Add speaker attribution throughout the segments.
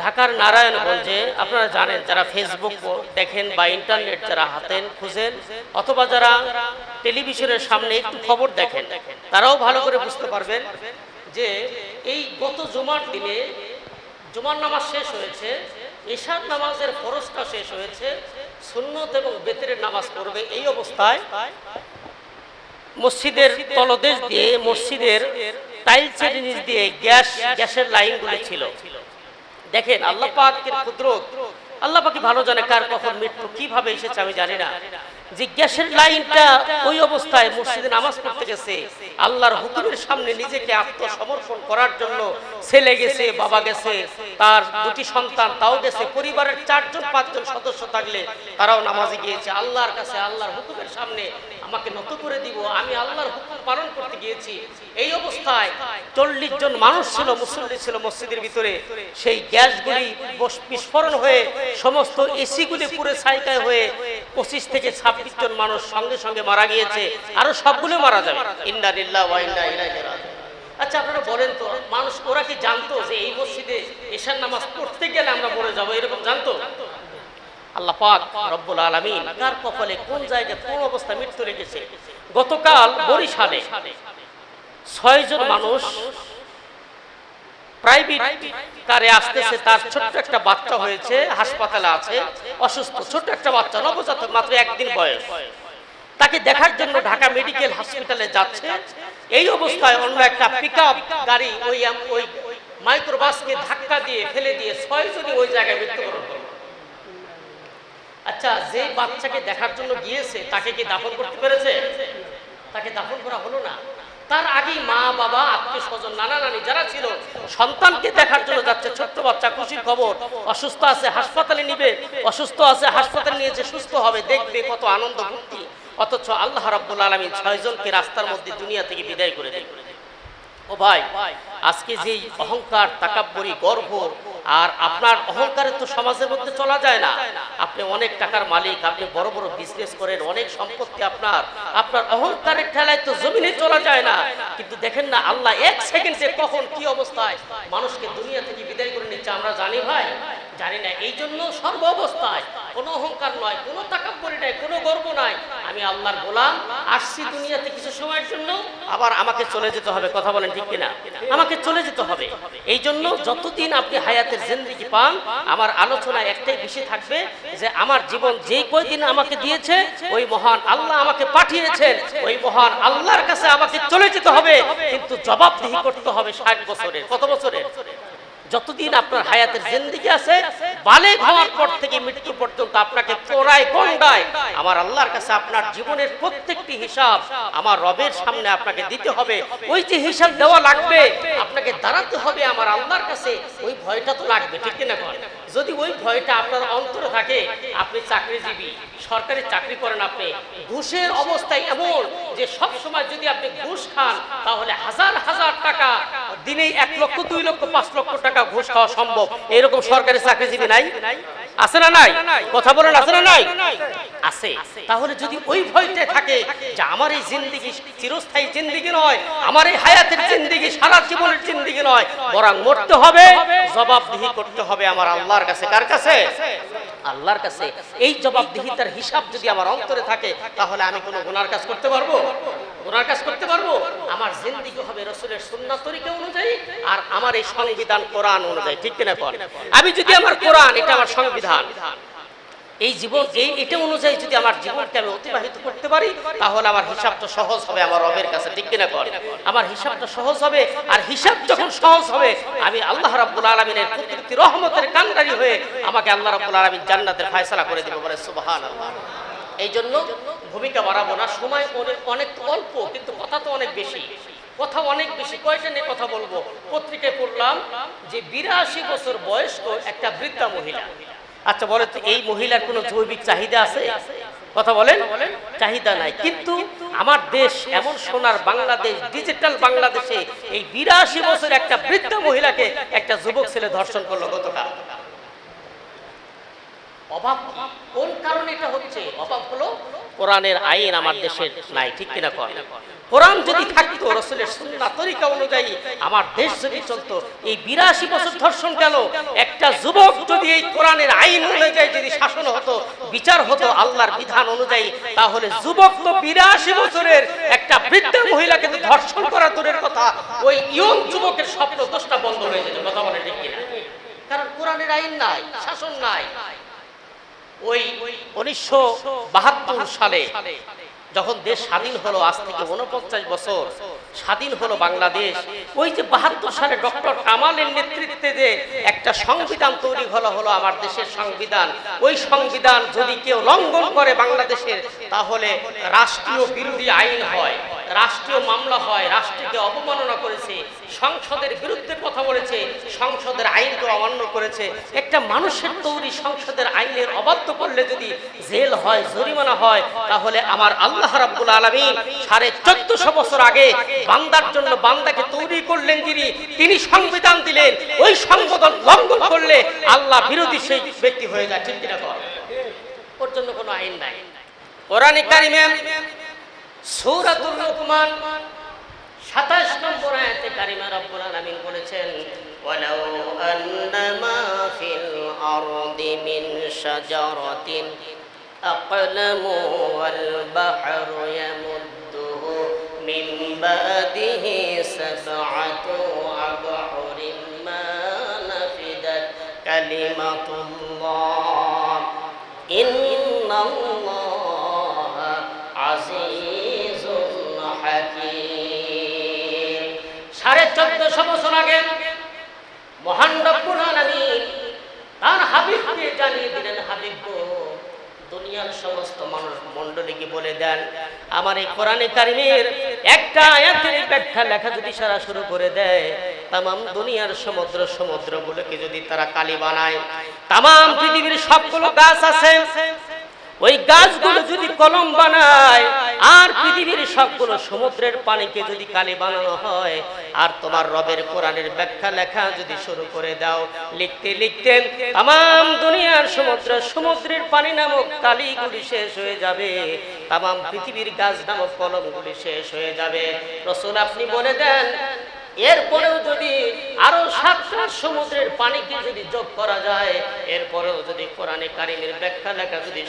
Speaker 1: ঢাকার নারায়ণগঞ্জে আপনারা জানেন, যারা ফেসবুক দেখেন বা ইন্টারনেট যারা হাতেন খুঁজেন অথবা যারা টেলিভিশনের সামনে একটু খবর দেখেন, তারাও ভালো করে বুঝতে পারবেন যে এই গত জুমার দিনে জুমার নামাজ শেষ হয়েছে, এশার নামাজের ফরজটা শেষ হয়েছে, সুন্নত এবং বেতেরের নামাজ পড়বে। এই অবস্থায় মসজিদের তলদেশ দিয়ে, মসজিদের টাইলসের নিচ দিয়ে গ্যাসের লাইনগুলো ছিল। দেখেন আল্লাহ পাকের কুদরত, আল্লাহ পাক ভালো জানে কার কখন মৃত্যু কিভাবে এসেছে আমি জানি না। যে গ্যাসের লাইনটা ওই অবস্থায় মসজিদে নামাজ পড়তে গেছে, আল্লাহর হুকুমের সামনে নিজেকে আত্মসমর্পণ করার জন্য ছেলে গেছে, বাবা গেছে, তার দুটি সন্তান তাও গেছে, পরিবারের 4-5জন সদস্য থাকলে তারাও নামাজে গিয়েছে আল্লাহর কাছে, আল্লাহর হুকুমের সামনে আমাকে নত করে দিব, আমি আল্লাহর হুকুম পালন করতে গিয়েছি। এই অবস্থায় 40 জন মানুষ ছিল, মুসল্লি ছিল মসজিদের ভিতরে। সেই গ্যাসগুলি বিস্ফোরণ হয়ে সমস্ত এসিগুলি পুরো ছাইকায় হয়ে 25 থেকে 26 জন মানুষ সঙ্গে সঙ্গে মারা গিয়েছে, আরো সবগুলো মারা যাবে। ইন্না লিল্লাহি ওয়া ইন্না ইলাইহি রাজিউন। আচ্ছা আপনারা বলেন তো, মানুষ ওরা কি জানতো যে এই মসজিদে এশার নামাজ পড়তে গেলে আমরা মরে যাব, এরকম জানতো? আল্লাহ পাক রব্বুল আলামিন কার কপালে কোন জায়গায় কোন অবস্থা মৃত্যু রেখেছে। গতকাল বরিশালে 6 জন মানুষ প্রাইভেট কারে আসতেছে, তার ছোট্ট একটা বাচ্চা হয়েছে, হাসপাতালে আছে অসুস্থ, ছোট্ট একটা বাচ্চা নবজাতক, মাত্র 1 দিন বয়স। তাকে দেখার জন্য ঢাকা মেডিকেল হসপিটালে যাচ্ছে। এই অবস্থায় অন্য একটা পিকআপ গাড়ি ওই মাইক্রোবাসকে ধাক্কা দিয়ে ফেলে দিয়ে 6 জনই ওই জায়গায় মৃত্যুবরণ করল। আচ্ছা, যে বাচ্চাকে দেখার জন্য গিয়েছে তাকে কি দাফন করতে পেরেছে? তাকে দাফন করা হলো না। তার আগেই মা বাবা আত্মীয় স্বজন নানা নানি যারা ছিল সন্তানকে দেখার জন্য যাচ্ছে, ছোট্ট বাচ্চা, খুশির খবর, অসুস্থ আছে হাসপাতালে নিবে, অসুস্থ আছে হাসপাতালে নিয়েছে, সুস্থ হবে, দেখবে, কত আনন্দ ফুর্তি। অথচ আল্লাহ রাব্বুল আলামিন 6 জনকে রাস্তার মধ্যে দুনিয়া থেকে বিদায় করে দেন। ও ভাই, আজকে যেই অহংকার, তাকাব্বুরি, গর্ব, আর আপনার অহংকারে তো সমাজের মধ্যে চলা যায় না। আপনি অনেক টাকার মালিক, আপনি বড় বড় বিজনেস করেন, অনেক সম্পত্তি আপনার অহংকারের ঠেলায় তো জমিনে চলা যায় না। কিন্তু দেখেন না আল্লাহ 1 সেকেন্ডে কখন কি অবস্থায় মানুষকে দুনিয়া থেকে বিদায় করে নিচ্ছে আমরা জানি ভাই? জানি না। এই জন্য সর্ব অবস্থায় কোনো অহংকার নয়, কোনো তাকাব্বুরি নাই, কোনো গর্ব নাই। আমি আল্লাহর গোলাম, আসছি দুনিয়াতে কিছু সময়ের জন্য, আবার আমাকে চলে যেতে হবে। কথা বলেন ঠিক কিনা? আমাকে চলে যেতে হবে। এই জন্য যতদিন আপনি হায়াতের জিন্দেগি পান, আমার আলোচনা একটাই বিষয় থাকবে যে আমার জীবন যেই কয়দিন আমাকে দিয়েছে, ওই মহান আল্লাহ আমাকে পাঠিয়েছেন, ওই মহান আল্লাহর কাছে আমাকে চলে যেতে হবে, কিন্তু জবাবদিহি করতে হবে 60 বছরের। কত বছরের? যতদিন আপনার হায়াতের জিন্দেগি আছে, বালেগ হওয়ার পর থেকে মৃত্যু পর্যন্ত আপনাকে চোরায় গন্ডায় আমার আল্লাহর কাছে আপনার জীবনের প্রত্যেকটি হিসাব আমার রবের সামনে আপনাকে দিতে হবে। ওই যে হিসাব দেওয়া লাগবে, আপনাকে দাঁড়াতে হবে আমার আল্লাহর কাছে, ওই ভয়টা তো লাগবে, ঠিক কিনা? যদি ওই ভয়টা আপনার অন্তরে থাকে, আপনি চাকরিজীবী, সরকারি চাকরি করেন, আপনি ঘুষের অবস্থায় এমন যে সব সময় যদি আপনি ঘুষ খান তাহলে হাজার হাজার টাকা দিনেই 1 লক্ষ, 2 লক্ষ, 5 লক্ষ টাকা ঘুষ খাওয়া সম্ভব। এরকম সরকারি চাকরিজীবী নাই? আছে না নাই? কথা বলেন, আছে না নাই? আছে। তাহলে যদি ওই ভয়টা থাকে যে আমার এই জিন্দেগি চিরস্থায়ী জিন্দেগি নয়, আমার এই হায়াতের জিন্দেগি সারা জীবনের জিন্দেগি নয়, বরং মরতে হবে, জবাবদিহি করতে হবে আমার আল্লাহর কাছে। কার কাছে? আল্লাহর কাছে। এই জবাবদিহিতার হিসাব যদি আমার অন্তরে থাকে, তাহলে আমি কোনো গুনার কাজ করতে পারবো? গুনার কাজ করতে পারবো? আমার জিন্দেগি হবে রাসূলের সুন্নাত তরিকা অনুযায়ী, আর আমার এই সংবিধান কোরআন অনুযায়ী, ঠিক কিনা? আমি যদি আমার কোরআন, এটা আমার সংবিধান, এই জীবন এটা অনুযায়ী যদি আমার জীবনকে আমি অতিবাহিত করতে পারি, তাহলে আমার হিসাবটা সহজ হবে আমার রবের কাছে, ঠিক কিনা? আমার হিসাবটা সহজ হবে। আর হিসাব যখন সহজ হবে, আমি আল্লাহ রাব্বুল আলামিনের কুদরতি রহমতের কান্ডারি হয়ে আমাকে আল্লাহ রাব্বুল আলামিন জান্নাতের ফয়সালা করে দেবে। বলে সুবহানাল্লাহ। এই জন্য ভূমিকা বাড়াবো না, সময় অনেক অল্প, কিন্তু কথা তো অনেক বেশি। কথা অনেক বেশি। কয়টা নিয়ে কথা বলবো? পত্রিকায় পড়লাম যে 82 বছর বয়স্ক একটা বৃদ্ধা মহিলা। আচ্ছা বলে তো, এই মহিলার কোনো জৈবিক চাহিদা আছে? কথা বলেন, চাহিদা নাই। কিন্তু আমার দেশ এমন সোনার বাংলাদেশ, ডিজিটাল বাংলাদেশে এই 82 বছর একটা বৃদ্ধা মহিলাকে একটা যুবক ছেলে ধর্ষণ করলো গতকাল। অভাব কি? কোন কারণে এটা হচ্ছে? অভাব হলো কোরআনের আইন আমার দেশের নাই, ঠিক কিনা কর? কোরআন যদি থাকতো, রাসূলের সুন্নাহ তরিকা অনুযায়ী আমার দেশ যদি চলতো, এই 82 বছর ধর্ষণ কেন? একটা যুবক যদি এই কোরআনের আইন অনুযায়ী যদি শাসন হতো, বিচার হতো আল্লাহর বিধান অনুযায়ী, তাহলে যুবক তো 82 বছরের একটা বৃদ্ধা মহিলাকে তো ধর্ষণ করা দূরের কথা, ওই ইয়ং যুবকের স্বপ্ন দোষটা বন্ধ হয়ে যেত। কথা বলে ঠিক কিনা? কারণ কোরআনের আইন নাই, শাসন নাই। ওই 1972 সালে যখন দেশ স্বাধীন হলো, আজ থেকে 49 বছর স্বাধীন হলো বাংলাদেশ, ওই যে 72 সালে ডক্টর কামালের নেতৃত্বে যে একটা সংবিধান তৈরি হলো আমার দেশের সংবিধান, ওই সংবিধান যদি কেউ লঙ্ঘন করে বাংলাদেশের, তাহলে রাষ্ট্রীয় বিরোধী আইন হয়, রাষ্ট্রীয় মামলা হয়, রাষ্ট্রকে অবমাননা করেছে, সংসদের বিরুদ্ধে কথা বলেছে, সংসদের আইনকে অমান্য করেছে। একটা মানুষের তৈরি সংসদের আইনের অবাধ্য করলে যদি জেল হয়, জরিমানা হয়, তাহলে আমার আল্লাহ রাব্বুল আলামিন 1450 বছর আগে বান্দার জন্য বান্দাকে তৈরি করলেন যিনি, তিনি সংবিধান দিলেন, ওই সংবিধান লঙ্ঘন করলে আল্লাহ বিরোধী সেই ব্যক্তি হয়ে যায়, ঠিক কিনা? ওর জন্য কোনো আইন নাই। কোরআনে কারিমে সূরাতুল লুকমান 27 নম্বর আয়াতে কারিমা রব্বুল আলামিন বলেছেন, ওয়ালাউ আন্নামা ফিল আরদি মিন শাজারাতিন আকালামু ওয়াল বাহরু ইয়ামুদ্দুহু মিন বাদিহি সাবআতু আবহুরিন মা নাফিদাত কালিমাতুল্লাহ ইন্নাল্লাহা আজিজুন হাকীম। 1450 বছর আগে মহান রব্বুল আলামিন তার হাবিবকে জানিয়ে দিলেন, হাবিব গো, দুনিয়ার সমস্ত মানুষ মণ্ডলীকে বলে দেন, আমার এই কোরআনে কারিমের একটা আয়াতের ব্যাখ্যা লেখা যদি সারা শুরু করে দেয়, তামাম দুনিয়ার সমুদ্রগুলোকে যদি তারা কালি বানায়, তামাম পৃথিবীর সবগুলো গাছ আছে, ওই গাছগুলো যদি কলম বানায়, আর পৃথিবীর সবগুলো সমুদ্রের পানিকে যদি কালি বানানো হয়, আর তোমার রবের কোরআনের ব্যাখ্যা লেখা যদি শুরু করে দাও, লিখতে লিখতে তামাম দুনিয়ার সমুদ্রের পানি নামক কালিগুলি শেষ হয়ে যাবে, তামাম পৃথিবীর গাছ নামক কলমগুলি শেষ হয়ে যাবে। রাসূল আপনি বলে দেন, এরপরেও যদি আরো 7টা সমুদ্রের পানিকে যদি যোগ করা যায়, এরপরেও যদি কোরআনে কারিমের ব্যাখ্যা লেখা যদি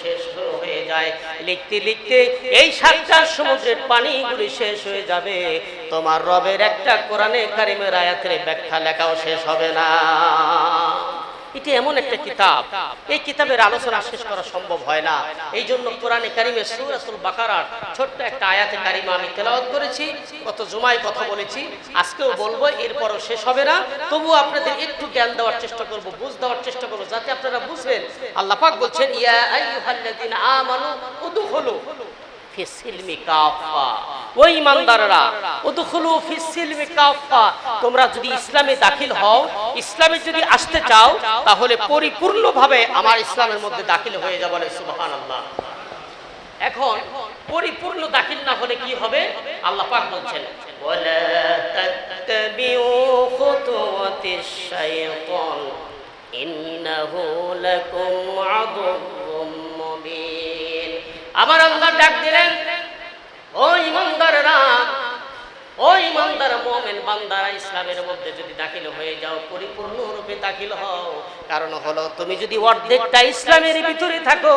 Speaker 1: শেষ হয়ে যায়, লিখতে লিখতে এই 7টা সমুদ্রের পানিগুলি শেষ হয়ে যাবে, তোমার রবের একটা কোরআনে কারিমের আয়াতের ব্যাখ্যা লেখাও শেষ হবে না। এটা এমন একটা কিতাব, এই কিতাবের আলোচনা শেষ করা সম্ভব হয় না। এই জন্য কোরআনে কারিমে সূরাতুল বাকারার ছোট্ট একটা আয়াতে কারিমা আমি তেলাওয়াত করেছি, গত জুমায় কথা বলেছি, আজকেও বলবো, এরপরও শেষ হবে না। তবুও আপনাদের একটু জ্ঞান দেওয়ার চেষ্টা করব, বুঝ দেওয়ার চেষ্টা করব, যাতে আপনারা বুঝেন। আল্লাহ পাক বলছেন, ইয়া আইয়ুহাল্লাযীনা আমানু উদখুলু ফিস সিলমি কাফা, ও ঈমানদাররা, উদখুলু ফিস সিলমি কাফা, তোমরা যদি ইসলামে দাখিল হও, ইসলামে যদি আসতে চাও, তাহলে পরিপূর্ণভাবে আমার ইসলামের মধ্যে দাখিল হয়ে যাবে। বলে সুবহানাল্লাহ। এখন পরিপূর্ণ দাখিল না হলে কি হবে? আল্লাহ পাক বলছেন, ওয়ালা তাত্তাবিউ খুতুওয়াতিশ শাইতান ইন্নাহু লাকুম আদুউম মুবিন। আমার আল্লাহ ডাক দিলেন, ও ঈমানদাররা, ও ঈমানদার মুমিন বান্দারা, ইসলামের মধ্যে যদি দাখিল হয়ে যাও, পরিপূর্ণ রূপে দাখিল হও। কারণ হলো, তুমি যদি অর্ধেকটা ইসলামের ভিতরে থাকো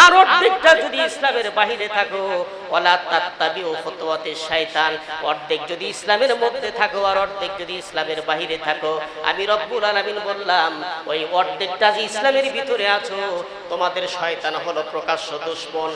Speaker 1: আর অর্ধেকটা যদি ইসলামের বাহিরে থাকো, ওয়ালা তাত্তাবিউ খুতুওয়াতিশ শাইতান, অর্ধেক যদি ইসলামের মধ্যে থাকো আর অর্ধেক যদি ইসলামের বাহিরে থাকো, আমি রব্বুল আলামিন বললাম, ওই অর্ধেকটা যে ইসলামের ভিতরে আছো, তোমাদের শয়তান হলো প্রকাশ্য দুশমন,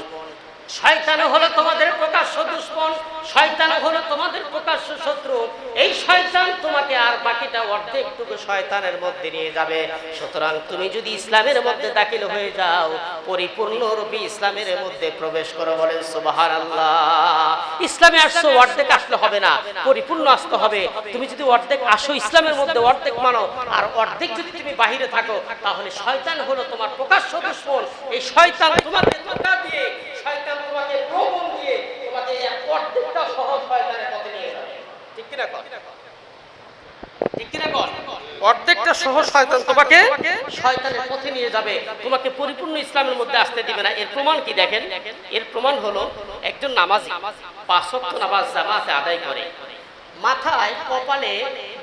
Speaker 1: শয়তান হলো তোমাদের প্রকাশ্য দুশমন, শয়তান হলো তোমাদের প্রকাশ্য শত্রু। এই শয়তান তোমাকে আর বাকিটা অর্ধেকটুকু শয়তানের মধ্যে নিয়ে যাবে। সুতরাং তুমি যদি ইসলামের মধ্যে দাখিল হয়ে যাও, পরিপূর্ণরূপে ইসলামের মধ্যে প্রবেশ করো। বলেন সুবহানাল্লাহ। ইসলামে আসছো, অর্ধেক আসলে হবে না, পরিপূর্ণ আসতে হবে। তুমি যদি অর্ধেক আসো ইসলামের মধ্যে, অর্ধেক মানো, আর অর্ধেক যদি তুমি বাহিরে থাকো, তাহলে শয়তান হলো তোমার প্রকাশ্য দুশমন। এই শয়তান তোমাকে ধোঁকা দিয়ে, শয়তান তোমাকে প্রলোভন দিয়ে তোমাকে অর্ধেকটা সহজ শয়তানের পথে নিয়ে যাবে। ঠিক কিনা কর? ঠিক কিনা কর? অর্ধেকটা সহ শয়তান তোমাকে শয়তানের পথে নিয়ে যাবে, তোমাকে পরিপূর্ণ ইসলামের মধ্যে আসতে দিবে না। এর প্রমাণ কি দেখেন? এর প্রমাণ হলো একজন নামাজি 5 ওয়াক্ত নামাজ জামাতে আদায় করে, মাথায় কপালে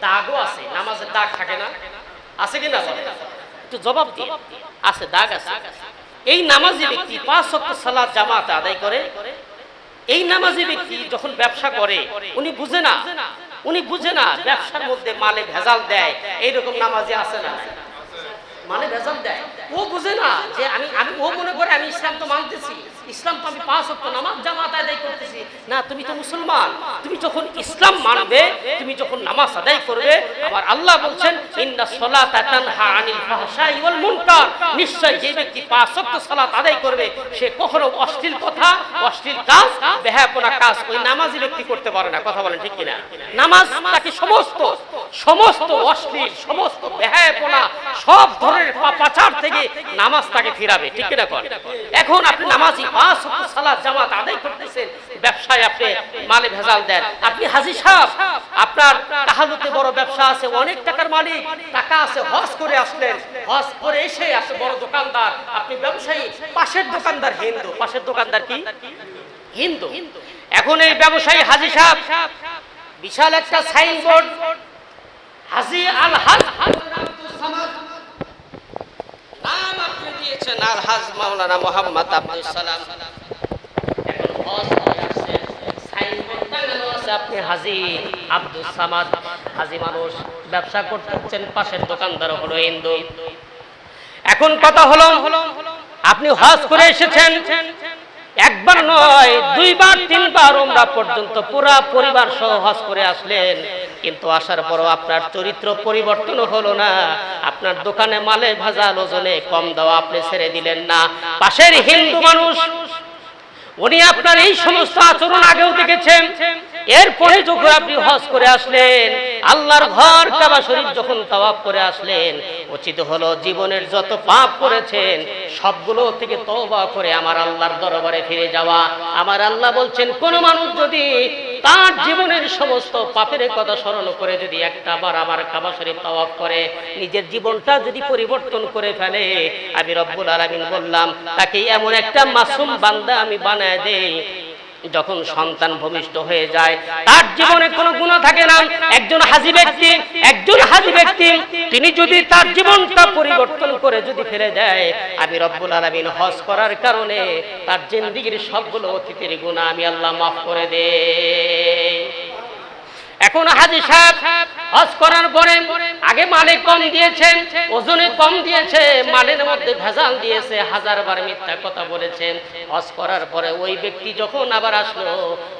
Speaker 1: দাগও আছে, নামাজের দাগ থাকে না, আছে কি না? একটু জবাব দিয়ে। আছে, দাগ আছে। এই নামাজি ব্যক্তি 5 ওয়াক্ত সালাত জামাতে আদায় করে। এই নামাজি ব্যক্তি যখন ব্যবসা করে উনি বুঝে না ব্যবসার মধ্যে মালে ভেজাল দেয়। এইরকম নামাজি আছে না? মানে ভেজাল দেয়। ও বুঝে না যে ও মনে করে আমি ইসলাম তো মানতেছি, ইসলাম তো আমি 5 ওয়াক্ত নামাজ জামাত আদায় করতেছি। না, তুমি তো মুসলমান। তুমি যখন ইসলাম মানবে, তুমি যখন নামাজ আদায় করবে, আমার আল্লাহ বলছেন ইন্নাস সালাতা তানহা আনিল ফাহশাই ওয়াল মুনকার, নিশ্চয় যে ব্যক্তি 5 ওয়াক্ত সালাত আদায় করবে সে কখনো অশ্লীল কথা, অশ্লীল কাজ, বেহায়াপনা কাজ ওই নামাজি ব্যক্তি করতে পারে না। কথা বলেন ঠিক কিনা? নামাজ তাকে সমস্ত অশ্লীল, সমস্ত বেহায়াপনা, সব ধরনের পাপাচার থেকে নামাজ তাকে ফিরাবে। ঠিক কিনা? এখন আপনি নামাজি 5 ওয়াক্ত সালাত জামাত আদায় করতেছেন, ব্যবসায় আপনি মালে ভেজাল দেন। আপনি হাজী সাহেব, আপনার তাহালুতে বড় ব্যবসা আছে, অনেক টাকার মালিক, টাকা আছে, হজ করে আসলেন, হজ করে এসে আপনি বড় দোকানদার, আপনি ব্যবসায়ী, পাশের দোকানদার হিন্দু। পাশের দোকানদার কি? হিন্দু। এখন এই ব্যবসায়ী হাজী সাহেব বিশাল একটা সাইনবোর্ড, হাজী আল হাজ নাম আপনি দিয়েছেন, আল হাজ মাওলানা মোহাম্মদ আব্দুল সালাম। এখন হজ করে আসছেন, সাইনবোর্ড টাঙানো আছে আপনি হাজী আব্দুল সামাদ। হাজী মানুষ, ব্যবসা করতেছেন, পাশের দোকানদার হলো হিন্দু। এখন কথা হলো আপনি হজ করে এসেছেন, একবার নয়, 2 বার 3 বার উমরা পর্যন্ত পুরা পরিবার সহ হজ করে আসলেন, কিন্তু আসার পরও আপনার চরিত্র পরিবর্তন হলো না। আপনার দোকানে মালে ভেজাল, ওজনে কম দেওয়া আপনি ছেড়ে দিলেন না। পাশের হিন্দু মানুষ, উনি আপনার এই সমস্ত আচরণ আগেও দেখেছেন। এরপরে যখন আপনি হজ করে আসলেন, আল্লাহর ঘর কাবা শরীফ যখন তাওয়াফ করে আসলেন, উচিত হলো জীবনের যত পাপ করেছেন সবগুলো থেকে তওবা করে আমার আল্লাহর দরবারে ফিরে যাওয়া। আমার আল্লাহ বলছেন, কোন মানুষ যদি তার জীবনের সমস্ত পাপের কথা স্মরণ করে যদি একটা বার আমার কাবা শরীফ তাওয়াফ করে, নিজের জীবনটা যদি পরিবর্তন করে ফেলে, আমি রব্বুল আলামিন বললাম তাকে এমন একটা মাসুম বান্দা আমি বানায় দেই, যখন সন্তান ভূমিষ্ঠ হয়ে যায় তার জীবনে কোনো গুনাহ থাকে না। একজন হাজী ব্যক্তি তিনি যদি তার জীবনটা পরিবর্তন করে যদি ফেলে দেয়, আমি রব্বুল আলামিন হজ করার কারণে তার জিন্দেগীর সবগুলো অতীতের গুনাহ আমি আল্লাহ মাফ করে দেই। এখন হাজী সাহেব হজ করার পরে আগে মালে কম দিয়েছেন, ওজনে কম দিয়েছে, মালের মধ্যে ভেজাল দিয়েছে, 1000 বার মিথ্যা কথা বলেছেন। হজ করার পরে ওই ব্যক্তি যখন আবার আসলো,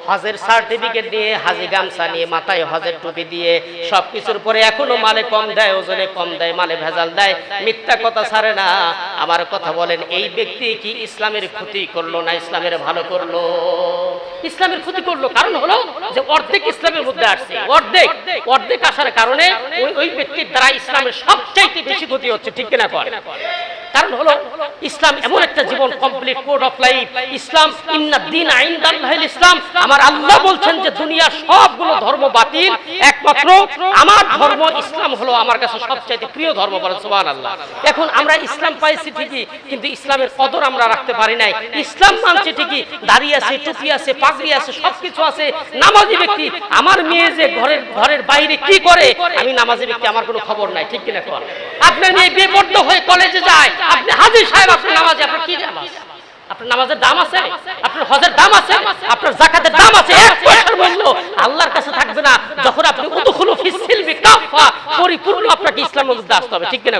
Speaker 1: হজের সার্টিফিকেট দিয়ে, হাজী গামছা নিয়ে, মাথায় হজের টুপি দিয়ে, সবকিছুর পরে এখনো মালে কম দেয়, ওজনে কম দেয়, মালে ভেজাল দেয়, মিথ্যা কথা ছাড়ে না। আমার কথা বলেন, এই ব্যক্তি কি ইসলামের ক্ষতি করলো না ইসলামের ভালো করলো? ইসলামের ক্ষতি করলো। কারণ হলো যে অর্ধেক ইসলামের মধ্যে আসছে, অর্ধেক আসার কারণে ওই ব্যক্তির দ্বারা ইসলামের সবচাইতে বেশি ক্ষতি হচ্ছে। ঠিক কিনা? কারণ হলো ইসলাম এমন একটা জীবন, কমপ্লিট কোড অফ লাইফ। ইসলাম ইন্নাদ-দীন ইনদাল্লাহিল ইসলাম। আমার আল্লাহ বলছেন যে দুনিয়ার সবগুলো ধর্ম বাতিল, একমাত্র আমার ধর্ম ইসলাম হলো আমার কাছে সবচাইতে প্রিয় ধর্ম। বলেন সুবহানাল্লাহ। এখন আমরা ইসলাম পাইছি ঠিকই, কিন্তু ইসলামের কদর আমরা রাখতে পারি নাই। ইসলাম মানছি ঠিকই, দাড়ি আছে, টুপি আছে, পাগড়ি আছে, সবকিছু আছে, নামাজি ব্যক্তি। আমার মেয়ে যে ঘরের বাইরে কি করে, আমি নামাজি ব্যক্তি, আমার কোনো খবর নাই। ঠিক কিনা? আপনার মেয়ে বেপরদা হয়ে কলেজে যায়, আপনি হাজী সাহেব, আপনি নামাজি, আপনার কি দাম আছে? আপনার নামাজের দাম আছে? আপনার হজের দাম আছে? আপনার যাকাতের দাম আছে? এক পয়সার মূল্য আল্লাহর কাছে থাকবে না যখন আপনি উদখুলু ফিস সিলমি কাফা, পরিপূর্ণ আপনাকে ইসলামের মধ্যে আসতে হবে। ঠিক কিনা?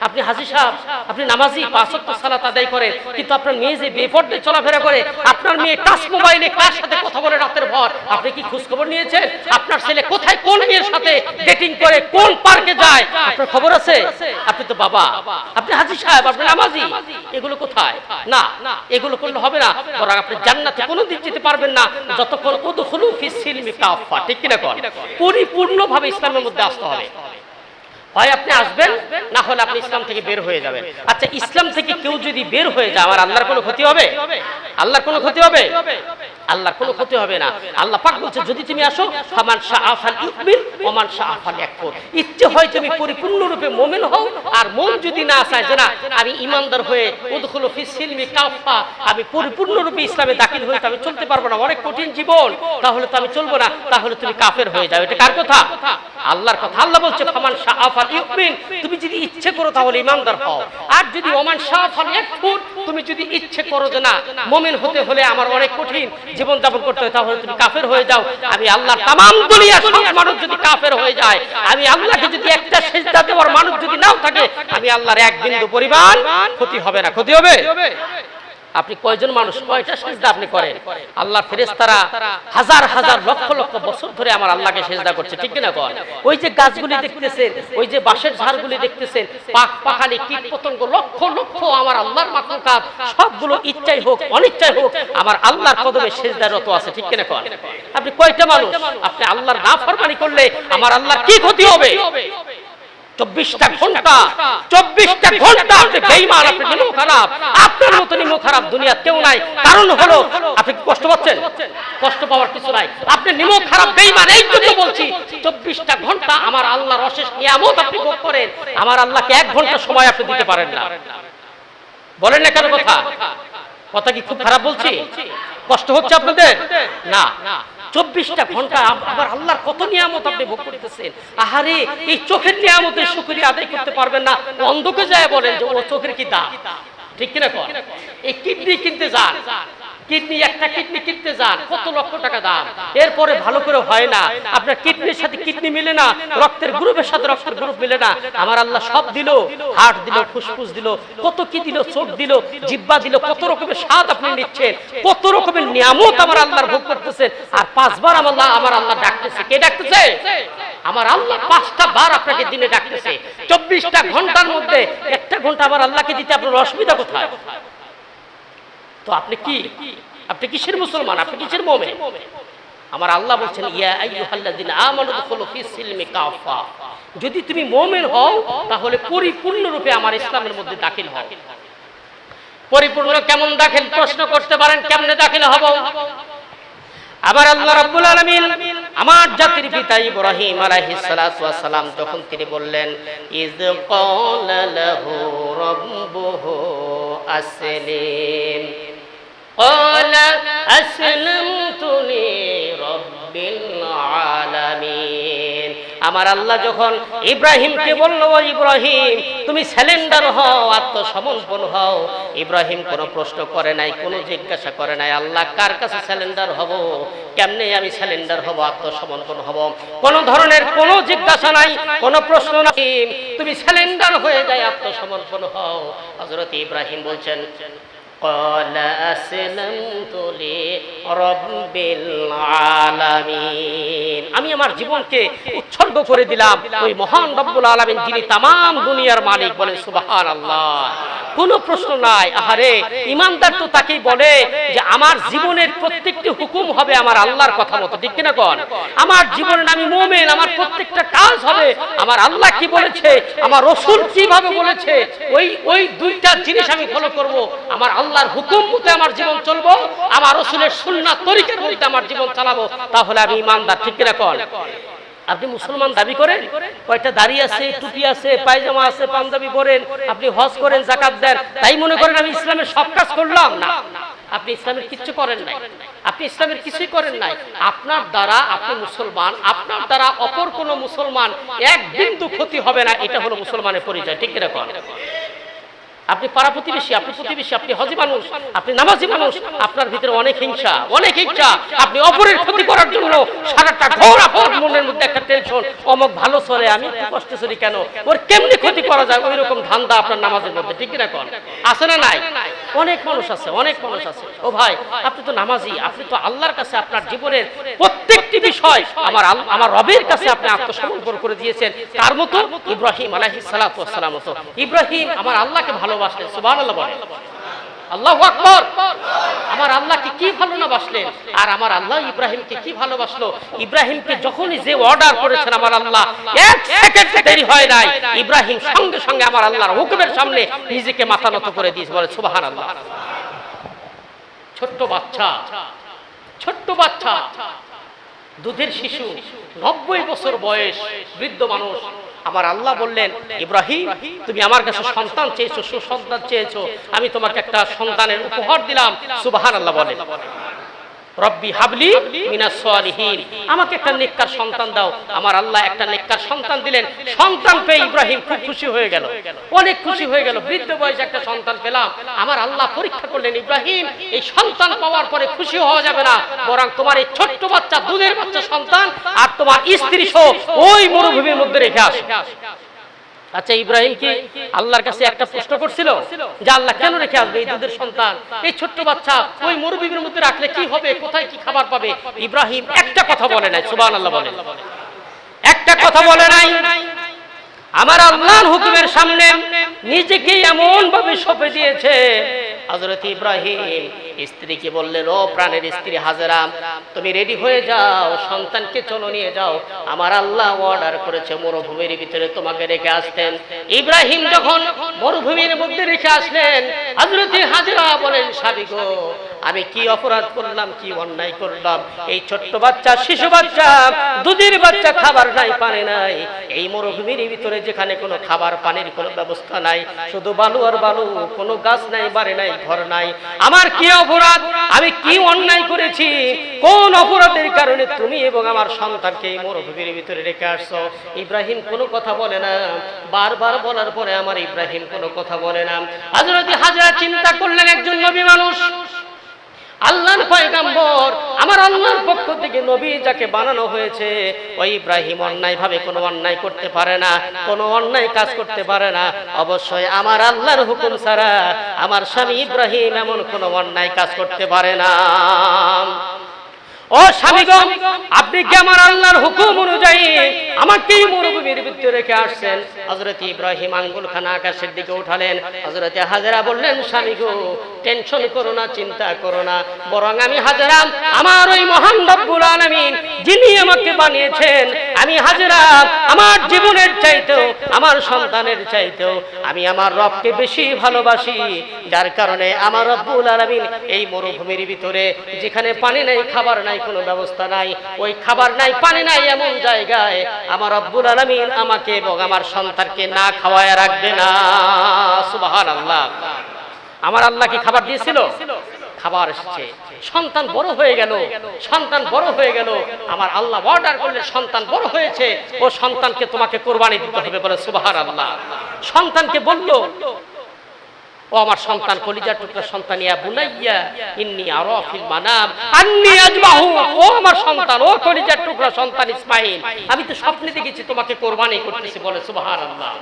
Speaker 1: আপনি হাজী সাহেব, আপনি নামাজি, 5 ওয়াক্ত সালাত আদায় করেন, কিন্তু আপনার মেয়ে যে বেপরদে চলাফেরা করে, আপনার মেয়ে টাচ মোবাইলে কার সাথে কথা বলে রাতের ভর, আপনি কি খোঁজ খবর নিয়েছেন? আপনার ছেলে কোথায় কোন মেয়ের সাথে ডেটিং করে, কোন পার্কে যায়, আপনার খবর আছে? আপনি তো বাবা, আপনি হাজী সাহেব, আপনি নামাজি, এগুলো কোথায়? না, এগুলো করলে হবে না। বরং আপনি জান্নাতে কোনোদিন যেতে পারবেন না যতক্ষণ উদখুলু ফিস সিলমি কাফা। ঠিক কিনা? পরিপূর্ণভাবে ইসলামের মধ্যে আসতে হবে। হয় আপনি আসবেন, না হলে আপনি ইসলাম থেকে বের হয়ে যাবেন। আচ্ছা, ইসলাম থেকে কেউ যদি বের হয়ে যায়, আমার আল্লাহর কোনো ক্ষতি হবে? আল্লাহর কোনো ক্ষতি হবে? আল্লাহর কোনো ক্ষতি হবে না। আল্লাহ পাক বলছে, যদি তুমি আসো, ফামান শাআ ফালইউমিন ওয়া মান শাআ ফালইয়াকফুর। ইচ্ছে হয় তুমি পরিপূর্ণরূপে মুমিন হও, আর মন যদি না চায় যে না আমি ঈমানদার হয়ে উদখুলু ফিস সিলমি কাফা, আমি পরিপূর্ণরূপে ইসলামে দাখিল হয়ে আমি চলতে পারবো না, অনেক কঠিন জীবন, তাহলে তো আমি চলবো না, তাহলে তুমি কাফের হয়ে যাও। এটা কার কথা? আল্লাহর কথা। আল্লাহ বলছে ফামান শাআ ফালইউমিন, তুমি যদি ইচ্ছে করো তাহলে ঈমানদার হও, আর যদি ওমান শাআ ফালইয়াকফুর, তুমি যদি ইচ্ছে করো যে না মুমিন হতে হলে আমার অনেক কঠিন জীবন যাপন করতে হয়, তাহলে তুমি কাফের হয়ে যাও। আমি আল্লাহর তামাম দুনিয়ার সব মানুষ যদি কাফের হয়ে যায়, আমি আল্লাহকে যদি একটা সিজদা দেওয়ার মানুষ যদি নাও থাকে, আমি আল্লাহর এক বিন্দু পরিমাণ ক্ষতি হবে না। ক্ষতি হবে? আপনি কয়জন মানুষ, কয়টা সিজদা আপনি করেন? আল্লাহর ফেরেশতারা হাজার হাজার লক্ষ লক্ষ বছর ধরে আমার আল্লাহকে সিজদা করছে, ঠিক না? কয় ওই যে গাছগুলি দেখতেছেন, ওই যে বাঁশের ঝাড়গুলি দেখতেছেন, পাক পাখালি কীট পতঙ্গ লক্ষ লক্ষ আমার আল্লাহর মাখলুকাত, সবগুলো ইচ্ছাই হোক অনিচ্ছাই হোক আমার আল্লাহর কদমে সিজদারত আছে, ঠিক না? কয় আপনি কয়টা মানুষ? আপনি আল্লাহর নাফরমানি করলে আমার আল্লাহর কি ক্ষতি হবে? 24টা ঘন্টা আপনি বেঈমান, আপনি নিমো খারাপ, আপনার মতো নিমো খারাপ দুনিয়া কেউ নাই। কারণ হলো আপনি কষ্ট পাচ্ছেন, কষ্ট পাওয়ার কিছু নাই, আপনি নিমো খারাপ বেঈমান। এই জন্য বলছি 24টা ঘন্টা আমার আল্লাহর অশেষ নিয়ামত আপনি ভোগ করেন, আমার আল্লাহকে 1 ঘন্টা সময় আপনি দিতে পারেন না। বলেন না কেন? কথা কি খুব খারাপ বলছি? কষ্ট হচ্ছে আপনাদের? না, 24টা ঘন্টা আবার আল্লাহর কত নিয়ামত আপনি ভোগ করতেছেন। আহারে, এই চোখের নিয়ামতের শুকরিয়া আদায় করতে পারবেন না, অন্ধকে যায় বলেন যে ও চোখের কি দাম, ঠিক কিনা? এই কিডনি কিনতে যান, কিডনি একটা কিডনি কিনতে যান, কত লক্ষ টাকা দাম, এরপরে ভালো করে হয় না, আপনার কিডনির সাথে কিডনি মিলে না, রক্তের গ্রুপের সাথে রক্তের গ্রুপ মিলে না। আমার আল্লাহ সব দিল, হার্ট দিল, ফুসফুস দিল, কত কি দিল, চোখ দিল, জিহ্বা দিল, কত রকমের স্বাদ আপনি নিচ্ছেন, কত রকমের নিয়ামত আমার আল্লাহর ভোগ করতেছেন। আর 5 বার আমার আল্লাহ ডাকতেছে। কে ডাকতেছে? আমার আল্লাহ 5টা বার আপনাকে দিনে ডাকতেছে। 24টা ঘন্টার মধ্যে 1টা ঘন্টা আমার আল্লাহকে দিতে আপনার অসুবিধা কোথায়? তো আপনি কি, আপনি কিসের মুসলমান, আপনি কিসের মুমিন? আমার আল্লাহ বলছেন ইয়া আইয়ুহাল্লাযিনা আমানু দুখুলু ফিস সিলমি কাফা, যদি তুমি মুমিন হও তাহলে পরিপূর্ণরূপে আমার ইসলামের মধ্যে দাখিল হও। পরিপূর্ণ কেমন দাখিল প্রশ্ন করতে পারেন, কেমনে দাখিল হব? আবার আল্লাহ রাব্বুল আলামিন আমার জাতির পিতা ইব্রাহিম আলাইহিস সালাতু ওয়াস সালাম যখন তিনি বললেন ইয ক্বালা লাহু রাব্বুহু আসলিম ক্বালা আসলামতু লিরাব্বিল আলামিন। আমার আল্লাহ যখন ইব্রাহিমকে বলল ও ইব্রাহিম তুমি স্যালেন্ডার হও, আত্মসমর্পণ হও, ইব্রাহিম কোনো প্রশ্ন করে নাই, কোনো জিজ্ঞাসা করে নাই আল্লাহ কার কাছে স্যালেন্ডার হব, কেমনে আমি স্যালেন্ডার হব, আত্মসমর্পণ হব, কোন ধরনের কোনো জিজ্ঞাসা নাই, কোনো প্রশ্ন নাই, তুমি স্যালেন্ডার হয়ে যায়, আত্মসমর্পণ হও। হযরত ইব্রাহিম বলছেন ক্বালা আসলামতু লিরাব্বিল আলামিন, আমি আমার জীবনকে উৎসর্গ করে দিলাম ওই মহান রব্বুল আলামিন যিনি তামাম দুনিয়ার মালিক। বলেন সুবহানাল্লাহ। কোনো প্রশ্ন নাই। আহারে, ঈমানদার তো তাকেই বলে যে আমার জীবনের প্রত্যেকটি হুকুম হবে আমার আল্লাহর কথা মতো, ঠিক কিনা? কোন আমার জীবনে আমি মুমিন, আমার প্রত্যেকটা কাজ হবে আমার আল্লাহ কি বলেছে, আমার রাসূল কিভাবে বলেছে, ওই দুইটা জিনিস আমি ফলো করব। আমার আল্লাহর হুকুম মতে আমার জীবন চলবো, আমার রাসূলের সুন্নাত তরিকার মধ্যে আমার জীবন চালাবো, তাহলে আমি ঈমানদার, ঠিক কিনা? কোন আপনি মুসলমান দাবি করেন, কয়টা দাড়ি আছে, টুপি আছে, পায়জামা আছে, পাঞ্জাবি পরেন, আপনি হজ করেন, যাকাত দেন, তাই মনে করেন আমি ইসলামের সব কাজ করলাম? না, আপনি ইসলামের কিচ্ছু করেন নাই, আপনি ইসলামের কিছুই করেন নাই। আপনার দ্বারা আপনি মুসলমান, আপনার দ্বারা অপর কোন মুসলমান এক বিন্দু ক্ষতি হবে না, এটা হলো মুসলমানের পরিচয়, ঠিক কিনা? কোন আপনি পাড়া প্রতিবেশী, আপনি প্রতিবেশী, আপনি হজি মানুষ, আপনি নামাজি মানুষ, আপনার ভিতরে অনেক হিংসা, অনেক ইচ্ছা, আপনি অপরের ক্ষতি করার জন্য সারাটা ঘোর আপনার মনের মধ্যে একটা টেনশন, অমুক ভালো চলে আমি একটু কষ্ট চলি কেন, ওর কেমনি ক্ষতি করা যায়, ওই রকম ধান্দা আপনার নামাজের মধ্যে, ঠিক কিনা? কোন আছে না নাই? অনেক মানুষ আছে, অনেক মানুষ আছে। ও ভাই, আপনি তো নামাজি, আপনি তো আল্লাহর কাছে আপনার জীবনের প্রত্যেকটি বিষয় আমার রবের কাছে আপনি আত্মসমর্পণ করে দিয়েছেন। তার মতো ইব্রাহিম আলাইহিস সালাতু ওয়াস সালাম মতো ইব্রাহিম আমার আল্লাহকে ভালোবাসলেন। সুবহানাল্লাহ বলেন। আল্লাহু আকবার। আমার আল্লাহকে কি ভালো না বাসলেন, আর আমার আল্লাহ ইব্রাহিমকে কি ভালোবাসলো। ইব্রাহিমকে যখনই যে অর্ডার করেছেন আমার আল্লাহ, এক সেকেন্ড দেরি হয় নাই, ইব্রাহিম সঙ্গে সঙ্গে আমার আল্লাহর হুকুমের সামনে নিজেকে মাথা নত করে দিয়েছে। বলে সুবহানাল্লাহ। ছোট্ট বাচ্চা, ছোট্ট বাচ্চা, দুধের শিশু, 90 বছর বয়স, বৃদ্ধ মানুষ। আমার আল্লাহ বললেন, ইব্রাহিম তুমি আমার কাছে সন্তান চেয়েছো, সুসন্তান চেয়েছো, আমি তোমাকে একটা সন্তানের উপহার দিলাম। সুবহানাল্লাহ বলেন। রব্বি হাবলি মিনাস সালিহিন, আমাকে একটা নেককার সন্তান দাও। আমার আল্লাহ একটা নেককার সন্তান দিলেন। সন্তান পেয়ে ইব্রাহিম খুব খুশি হয়ে গেল, অনেক খুশি হয়ে গেল। বৃদ্ধ বয়সে একটা সন্তান পেলাম। আমার আল্লাহ পরীক্ষা করলেন, ইব্রাহিম এই সন্তান পাওয়ার পরে খুশি হওয়া যাবে না, বরং তোমার এই ছোট্ট বাচ্চা, দুধের বাচ্চা সন্তান আর তোমার স্ত্রী সহ ওই মরুভূমির মধ্যে রেখে আস। আচ্ছা, ইব্রাহিম কি আল্লাহর কাছে একটা প্রশ্ন করছিল যে আল্লাহ কেন রেখে আসবে এই দুধের সন্তান, এই ছোট্ট বাচ্চা ওই মরুভূমির মধ্যে রাখলে কি হবে, কোথায় কি খাবার পাবে? ইব্রাহিম একটা কথা বলে নাই। সুবহানাল্লাহ বলেন। একটা কথা বলে নাই। আমার আল্লাহর হুকুমের সামনে নিজেকে এমন ভাবে সঁপে দিয়েছে। হযরত ইব্রাহিম স্ত্রীকে বললেন, ও প্রাণের স্ত্রী হাজেরা, তুমি রেডি হয়ে যাও, সন্তানকে চলো নিয়ে যাও। আমার আল্লাহ অর্ডার করেছে মরুভূমির ভিতরে তোমাকে রেখে আসতেন। ইব্রাহিম যখন মরুভূমির মধ্যে রেখে আসলেন, হযরত হাজেরা বলেন, স্বামী গো, আমি কি অপরাধ করলাম, কি অন্যায় করলাম? এই ছোট্ট বাচ্চা, শিশু বাচ্চা, দুধের বাচ্চা, খাবার নাই, পানি নাই, এই মরুভূমির ভিতরে যেখানে কোনো খাবার পানির কোনো ব্যবস্থা নাই, শুধু বালু আর বালু, কোনো গাছ নাই, বাড়ি নাই, ঘর নাই। আমার কি অপরাধ, আমি কি অন্যায় করেছি? কোন অপরাধের কারণে তুমি এবং আমার সন্তানকে এই মরুভূমির ভিতরে রেখে আসছো? ইব্রাহিম কোনো কথা বলে না। বারবার বলার পরে আমার ইব্রাহিম কোনো কথা বলে না। হযরত হাজেরা চিন্তা করলেন, একজন নবী মানুষ, আল্লাহর পয়গম্বর, আমার আল্লাহর পক্ষ থেকে নবী যাকে বানানো হয়েছে, ওই ইব্রাহিম অন্যায় ভাবে কোনো অন্যায় করতে পারে না, কোনো অন্যায় কাজ করতে পারে না। অবশ্যই আমার আল্লাহর হুকুম ছাড়া আমার স্বামী ইব্রাহিম এমন কোনো অন্যায় কাজ করতে পারে না। ও স্বামীগণ, আপনি কি আমার আল্লাহর হুকুম অনুযায়ী আমাকে মরুভূমির ভিতরে রেখে আসছেন? হযরত ইব্রাহিম আঙ্গুলখানা আকাশের দিকে উঠালেন। হযরত হাজেরা বললেন, স্বামী গো, টেনশন করো না, চিন্তা করো না, বরং আমি হাজেরা, আমার ওই মহান রব্বুল আলামিন যিনি আমাকে বানিয়েছেন, আমি হাজেরা আমার জীবনের চাইতেও, আমার সন্তানের চাইতেও আমি আমার রবকে বেশি ভালোবাসি, যার কারণে আমার রব্বুল আলামিন এই মরুভূমির ভিতরে যেখানে পানি নাই, খাবার নাই, কোনো ব্যবস্থা নাই, ওই খাবার নাই, পানি নাই এমন জায়গায় আমার রব্বুল আলামিন আমাকে এবং আমার সন্তানকে না খাওয়ায় রাখবে না। সুবহানাল্লাহ। আমার আল্লাহ কি খাবার দিয়েছিল? খাবার এসেছে, সন্তান বড় হয়ে গেল, সন্তান বড় হয়ে গেল। আমার আল্লাহ অর্ডার করলে সন্তান বড় হয়েছে, ও সন্তানকে তোমাকে কোরবানি দিতে হবে। বলে সুবহানাল্লাহ। সন্তানকে বলল, ও আমার সন্তান, কলিজার টুকরা সন্তান, ইয়া বুনাইয়া ইন্নী আরা ফিল মানাম আন্নী আযবাহু, ও আমার সন্তান, ও কলিজার টুকরা সন্তান ইসমাঈল, আমি তো স্বপ্নে দেখেছি তোমাকে কোরবানি করতেছি। বলে সুবহানাল্লাহ।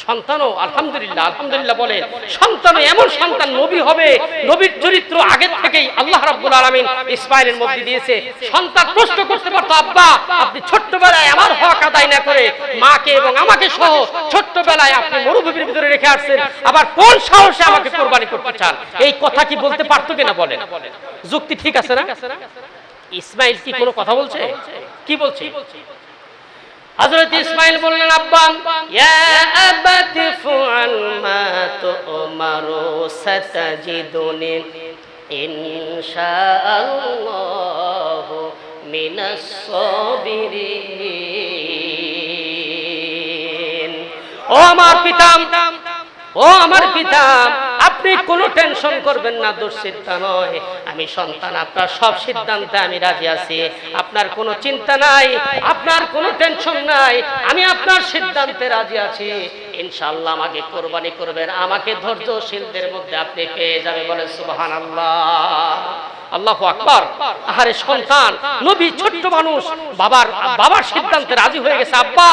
Speaker 1: সন্তানও আলহামদুলিল্লাহ, আলহামদুলিল্লাহ বলে, সন্তানও এমন সন্তান নবী হবে, নবীর চরিত্র আগের থেকেই আল্লাহ রাব্বুল আলামিন ইসমাঈলের মধ্যে দিয়েছে। সন্তান প্রশ্ন করতে পারতো, আব্বা আপনি ছোট্টবেলায় আমার হক আদায় না করে মাকে এবং আমাকে সহ ছোট্টবেলায় আপনি মরুভূমির ভিতরে রেখে আসছেন, আবার কোন সাহসে আমাকে কোরবানি করতে চান? এই কথা কি বলতে পারতো কিনা বলেন? যুক্তি ঠিক আছে না? ইসমাঈল কি কোনো কথা বলছে? কি বলছে? হযরত ইসমাঈল বললেন, আব্বা, ইয়া আবাতি ফুআল মা তুমারু সাতাজিদুনি ইনশাআল্লাহু মিনাস সাবিরিন। ও আমার পিতা, ও আমার পিতা, আপনি কোনো টেনশন করবেন না, দুশ্চিন্তা নয়, আমি সন্তান, আপনার সব সিদ্ধান্তে আমি রাজি আছি, আপনার কোনো চিন্তা নাই, আপনার কোনো টেনশন নাই, আমি আপনার সিদ্ধান্তে রাজি আছি। ইনশাআল্লাহ আমাকে কোরবানি করবেন, আমাকে ধৈর্যশীলদের মধ্যে আপনি পেয়ে যাবেন। বলে সুবহানাল্লাহ। আল্লাহু আকবার। আরে সন্তান, নবী, ছোট্ট মানুষ, বাবার সিদ্ধান্তে রাজি হয়ে গেছে। আব্বা,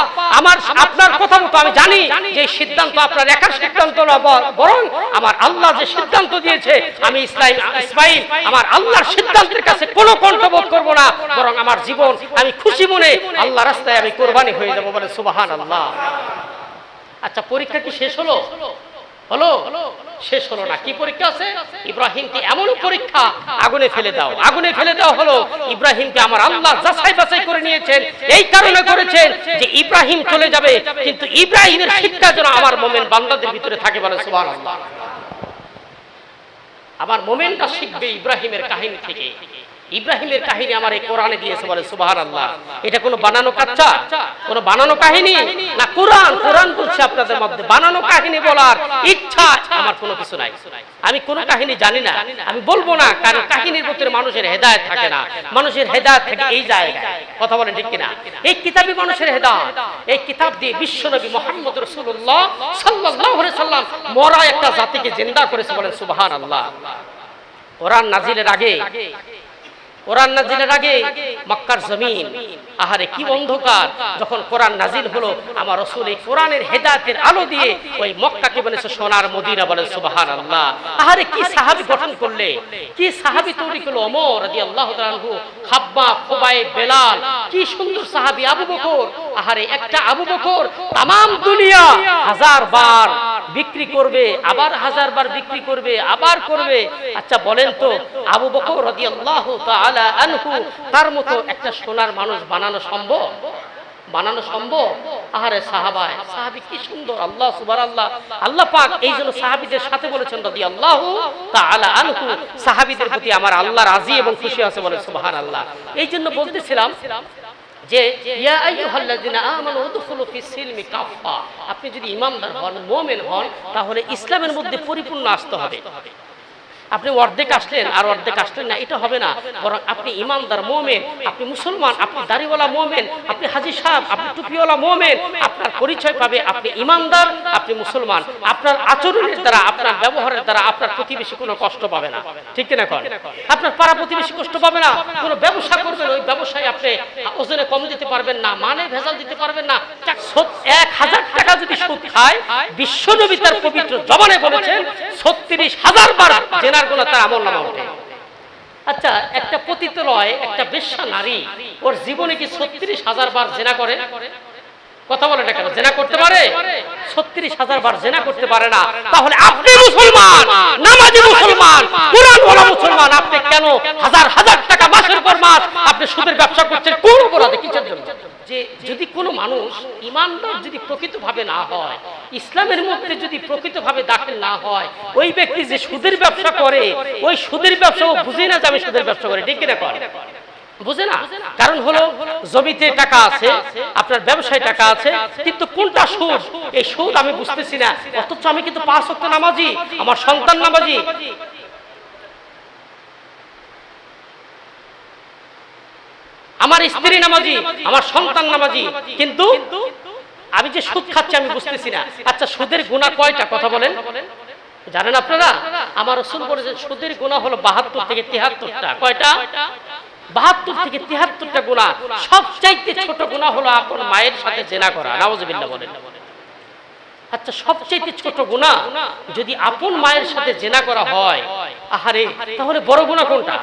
Speaker 1: আপনার কথা মতো আমি জানি যে সিদ্ধান্ত আপনার একার সিদ্ধান্ত না, বরং আমার আল্লাহ যে সিদ্ধান্ত দিয়েছে, আমি ইসমাঈল আমার আল্লাহর সিদ্ধান্তের কাছে কোনো কণ্ঠবোধ করব না, বরং আমার জীবন আমি খুশি মনে আল্লাহর রাস্তায় আমি কোরবানি হয়ে যাব। বলে সুবহানাল্লাহ। আচ্ছা, পরীক্ষা কি শেষ হলো? হলো? শেষ হলো না। কি পরীক্ষা আছে? ইব্রাহিমকে এমন পরীক্ষা, আগুনে ফেলে দাও, আগুনে ফেলে দেওয়া হলো। ইব্রাহিমকে আমার আল্লাহ যাচাই বাছাই করে নিয়েছেন, এই কারণে করেছেন যে ইব্রাহিম চলে যাবে, কিন্তু ইব্রাহিমের শিক্ষা যেন আমার মুমিন বান্দাদের ভিতরে থাকে। বলে সুবহানাল্লাহ। আমার মুমিনটা শিখবে ইব্রাহিমের কাহিনী থেকে। ইব্রাহিমের কাহিনী আমার এই কোরআনে দিয়েছে। বলে সুবহানাল্লাহ। এটা কোনো বানানো কাচ্চা, কোনো বানানো কাহিনী না, কোরআন। কোরআন বলছে আপনাদের মধ্যে বানানো কাহিনী বলার ইচ্ছা আমার কোনো কিছু নাই। আমি কোনো কাহিনী জানি না, আমি বলবো না, কারণ কাহিনীর ভিতরে মানুষের হেদায়েত থাকে না। মানুষের হেদায়েত থাকে এই জায়গায়। কথা বলেন ঠিক কিনা? এই কিতাবই মানুষের হেদায়েত। এই কিতাব দিয়ে বিশ্বনবী মুহাম্মদ রাসূলুল্লাহ সাল্লাল্লাহু আলাইহি সাল্লাম মরা একটা জাতিকে জিন্দা করেছে। বলেন সুবহানাল্লাহ। কোরআন নাজিলের আগে, কোরআন নাজিলের আগে মক্কার জমিন আহারে কি অন্ধকার। যখন কোরআন নাজিল হলো, আমার রাসূল এই কোরআনের হেদায়েতের আলো দিয়ে ওই মক্কাকে বলেছে সোনার মদিনা। বলেন সুবহানাল্লাহ। আহারে কি সাহাবী গঠন করলে, কি সাহাবী তৈরি করলো। ওমর রাদিয়াল্লাহু তাআলা আনহু, খাব্বাব, খুবাইব, বেলাল, কি সুন্দর সাহাবী। আবু বকর, আহারে একটা আবু বকর তামাম দুনিয়া 1000 বার বিক্রি করবে, আবার 1000 বার বিক্রি করবে, আবার করবে। আচ্ছা বলেন তো, আবু বকর রাদিয়াল্লাহু তাআলা আনহু তার মতো একটা সোনার মানুষ বানানো সম্ভব? বানানো সম্ভব? আহারে সাহাবায়ে, সাহাবী কি সুন্দর। আল্লাহ সুবহানাল্লাহ। আল্লাহ পাক এইজন্য সাহাবীদের সাথে বলেছেন রাদিয়াল্লাহু তাআলা আনহু, সাহাবীদের প্রতি আমার আল্লাহ রাজি এবং খুশি আছে। বলে সুবহানাল্লাহ। এইজন্য বলতেছিলাম যে ইয়া আইয়ুহাল্লাযিনা আমানু উদখুলু ফিস সিলমি কাফা। আপনি যদি ঈমানদার হন, মুমিন হন, তাহলে ইসলামের মধ্যে পরিপূর্ণ আসতে হবে। আপনি অর্ধেক আসলেন আর অর্ধেক আসলেন না, এটা হবে না। বরং আপনি ঈমানদার মুমিন, আপনি মুসলমান, আপনি দাড়িওয়ালা মুমিন, আপনি হাজী সাহেব, আপনি টুপিওয়ালা মুমিন, আপনার পরিচয় পাবে আপনি ঈমানদার, আপনি মুসলমান। আপনার আচরণের দ্বারা, আপনার ব্যবহারের দ্বারা আপনার প্রতিবেশী কোনো কষ্ট পাবে না। ঠিক কিনা কন? আপনার পাড়া প্রতিবেশী কষ্ট পাবে না। কোনো ব্যবসা করবেন, ওই ব্যবসায় আপনি ওজনে কম দিতে পারবেন না, মানে ভেজাল দিতে পারবেন না। 1000 টাকা যদি সুদ খায়, বিশ্বনবী তার পবিত্র জবানে বলেছেন 36,000 বার জেনার গুনাহ তার আমলনামা ওঠে। আচ্ছা, একটা পতিতালয়, একটা বেশ্যা নারী, ওর জীবনে কি 36,000 বার জেনা করে? কথা বলে না কেন? জেনা করতে পারে? 36,000 বার জেনা করতে পারে না। তাহলে আপনি মুসলমান, নামাজি মুসলমান, কোরআনওয়ালা মুসলমান, আপনি কেন হাজার হাজার টাকা মাসের পর মাস আপনি সুদের ব্যবসা করছেন? কোন অপরাধে, কিসের জন্য? যে যদি কোনো মানুষ ঈমানদার যদি প্রকৃতভাবে না হয়, ইসলামের মধ্যে যদি প্রকৃতভাবে দাখিল না হয়, ওই ব্যক্তি যে সুদের ব্যবসা করে, ওই সুদের ব্যবসা ও বুঝে না যে আমি সুদের ব্যবসা করি। ঠিক কিনা করে? বুঝে না। কারণ হলো জমিতে টাকা আছে, আপনার ব্যবসায় টাকা আছে, কিন্তু কোনটা সুদ, এই সুদ আমি বুঝতেছি না। অথচ আমি কিন্তু 5 ওয়াক্ত নামাজি, আমার সন্তান নামাজি, আমার স্ত্রী নামাজি, আমার সন্তান নামাজি, কিন্তু আমি যে সুদ খাচ্ছি আমি বুঝতেছি না। আচ্ছা, সুদের গুনাহ কয়টা? কথা বলেন। জানেন আপনারা? আমার রাসূল বলেছেন সুদের গুনাহ হলো 72 থেকে 73টা। কয়টা? 72 থেকে 73টা গুনাহ। সবচাইতে ছোট গুনাহ হলো আপন মায়ের সাথে জিনা করা। নাউযুবিল্লাহ বলেন। আচ্ছা, সবচাইতে ছোট গুনাহ যদি আপন মায়ের সাথে জিনা করা হয়, আহারে, তাহলে বড় গুনাহ কোনটা?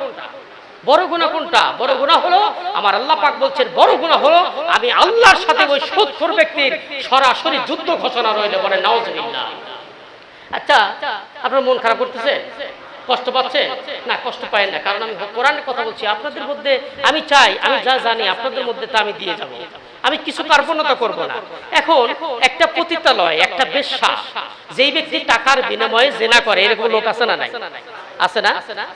Speaker 1: বড় গুনাহ কোনটা? বড় গুনাহ হলো, আমার আল্লাহ পাক বলছেন বড় গুনাহ হলো আমি আল্লাহর সাথে ওই সুদখোর ব্যক্তির সরাসরি যুদ্ধ ঘোষণা রইলে। বলে নাউযুবিল্লাহ। আচ্ছা, আপনার মন খারাপ করতেছে? কষ্ট পাচ্ছে না? কষ্ট পায় না, কারণ আমি কোরআনের কথা বলছি। আপনাদের মধ্যে আমি চাই, আমি যা জানি আপনাদের মধ্যে তা আমি দিয়ে যাব। আমি কিছু কার্পণ্যতা করব না। এখন একটা পতিতালয়, একটা বেশ্যা, যেই ব্যক্তি টাকার বিনিময়ে জিনা করে, এরকম লোক আছে না? নাই? আছে না?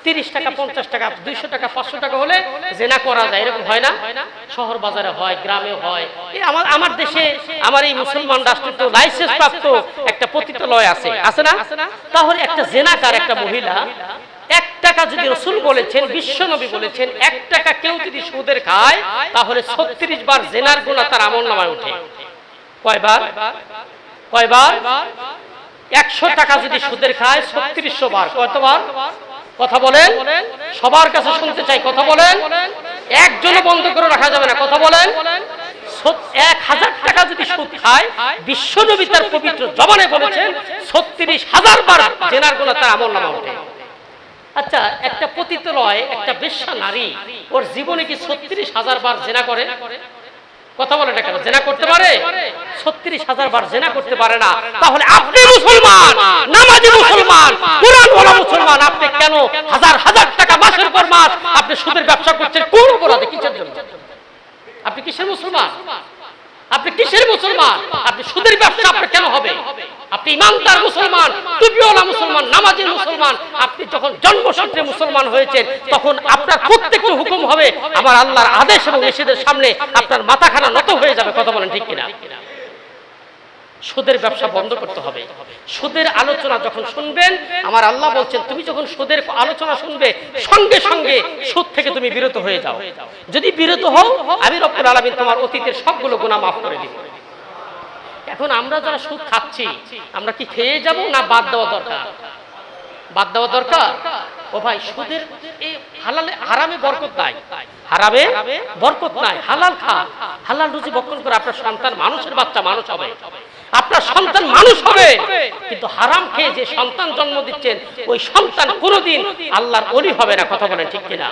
Speaker 1: 30 টাকা, 50 টাকা, 200 টাকা, 500 টাকা হলে জিনা করা যায়, এরকম হয় না? শহর বাজারে হয়, গ্রামে হয়। এই আমার দেশে, আমার এই মুসলমান রাষ্ট্রে তো লাইসেন্স প্রাপ্ত একটা পতিতালয় আছে, আছে না? তাহলে একটা জিনাকার, একটা মহিলা 1 টাকা যদি রাসূল বলেছেন, বিশ্বনবী বলেছেন, 1 টাকা কেউ যদি সুদের খায়, তাহলে 36 বার জিনার গুনাহ তার আমলনামায় ওঠে। কয়বার? কয়বার? 100 টাকা যদি সুদের খায় 3600 বার। কতবার? কথা বলেন। সবার কাছে শুনতে চাই, কথা বলেন। একজনও বন্ধ করে রাখা যাবে না। কথা বলেন। 1000 টাকা যদি সুদ খায়, বিশ্বনবী তার পবিত্র জবানে বলেছেন 36,000 বার জিনার গুনাহ তার আমলনামায় ওঠে। আচ্ছা, একটা পতিতালয়, একটা বেশ্যা নারী, ওর জীবনে কি 36,000 বার জিনা করে? কথা বলে না কেন? জেনা করতে পারে? 36,000 বার জেনা করতে পারে না। তাহলে আপনি মুসলমান, নামাজি মুসলমান, কুরআন ওয়ালা মুসলমান, আপনি কেন হাজার হাজার টাকা মাসের পর মাস আপনি সুদের ব্যবসা করছেন? কোন অপরাধে? কিসের জন্য? আপনি কিসের মুসলমান? আপনি কিসের মুসলমান? আপনি সুদের ব্যবসা আপনার কেন হবে? আপনি ইমানদার মুসলমান, টুপিওয়ালা মুসলমান, নামাজি মুসলমান। আপনি যখন জন্মসূত্রে মুসলমান হয়েছেন তখন আপনার প্রত্যেকটা হুকুম হবে আমার আল্লাহর আদেশ এবং নিষেধের সামনে আপনার মাথাখানা নত হয়ে যাবে। কথা বলেন ঠিক কিনা? সুদের ব্যবসা বন্ধ করতে হবে। সুদের আলোচনা যখন শুনবেন, আমার আল্লাহ বলছেন তুমি যখন সুদের আলোচনা শুনবে সঙ্গে সঙ্গে সুদ থেকে তুমি বিরত হয়ে যাও। যদি বিরত হও, আমি রব্বুল আলামিন তোমার অতীতের সবগুলো গুনাহ মাফ করে দিব। এখন আমরা যারা সুদ খাচ্ছি, আমরা কি খেয়ে যাব না বাদ দেওয়া দরকার? বাদ দেওয়া দরকার। ও ভাই, সুদের এই হালালে হারামে বরকত নাই, হারামে বরকত নাই। হালাল খা, হালাল রুজি ভক্ষণ করে আপনার সন্তান মানুষের বাচ্চা মানুষ হবে, আপনার সন্তান মানুষ হবে। কিন্তু হারাম খেয়ে যে সন্তান জন্ম দিচ্ছেন ওই সন্তান কোনোদিন আল্লাহর ওলি হবে না। কথা বলেন ঠিক কিনা?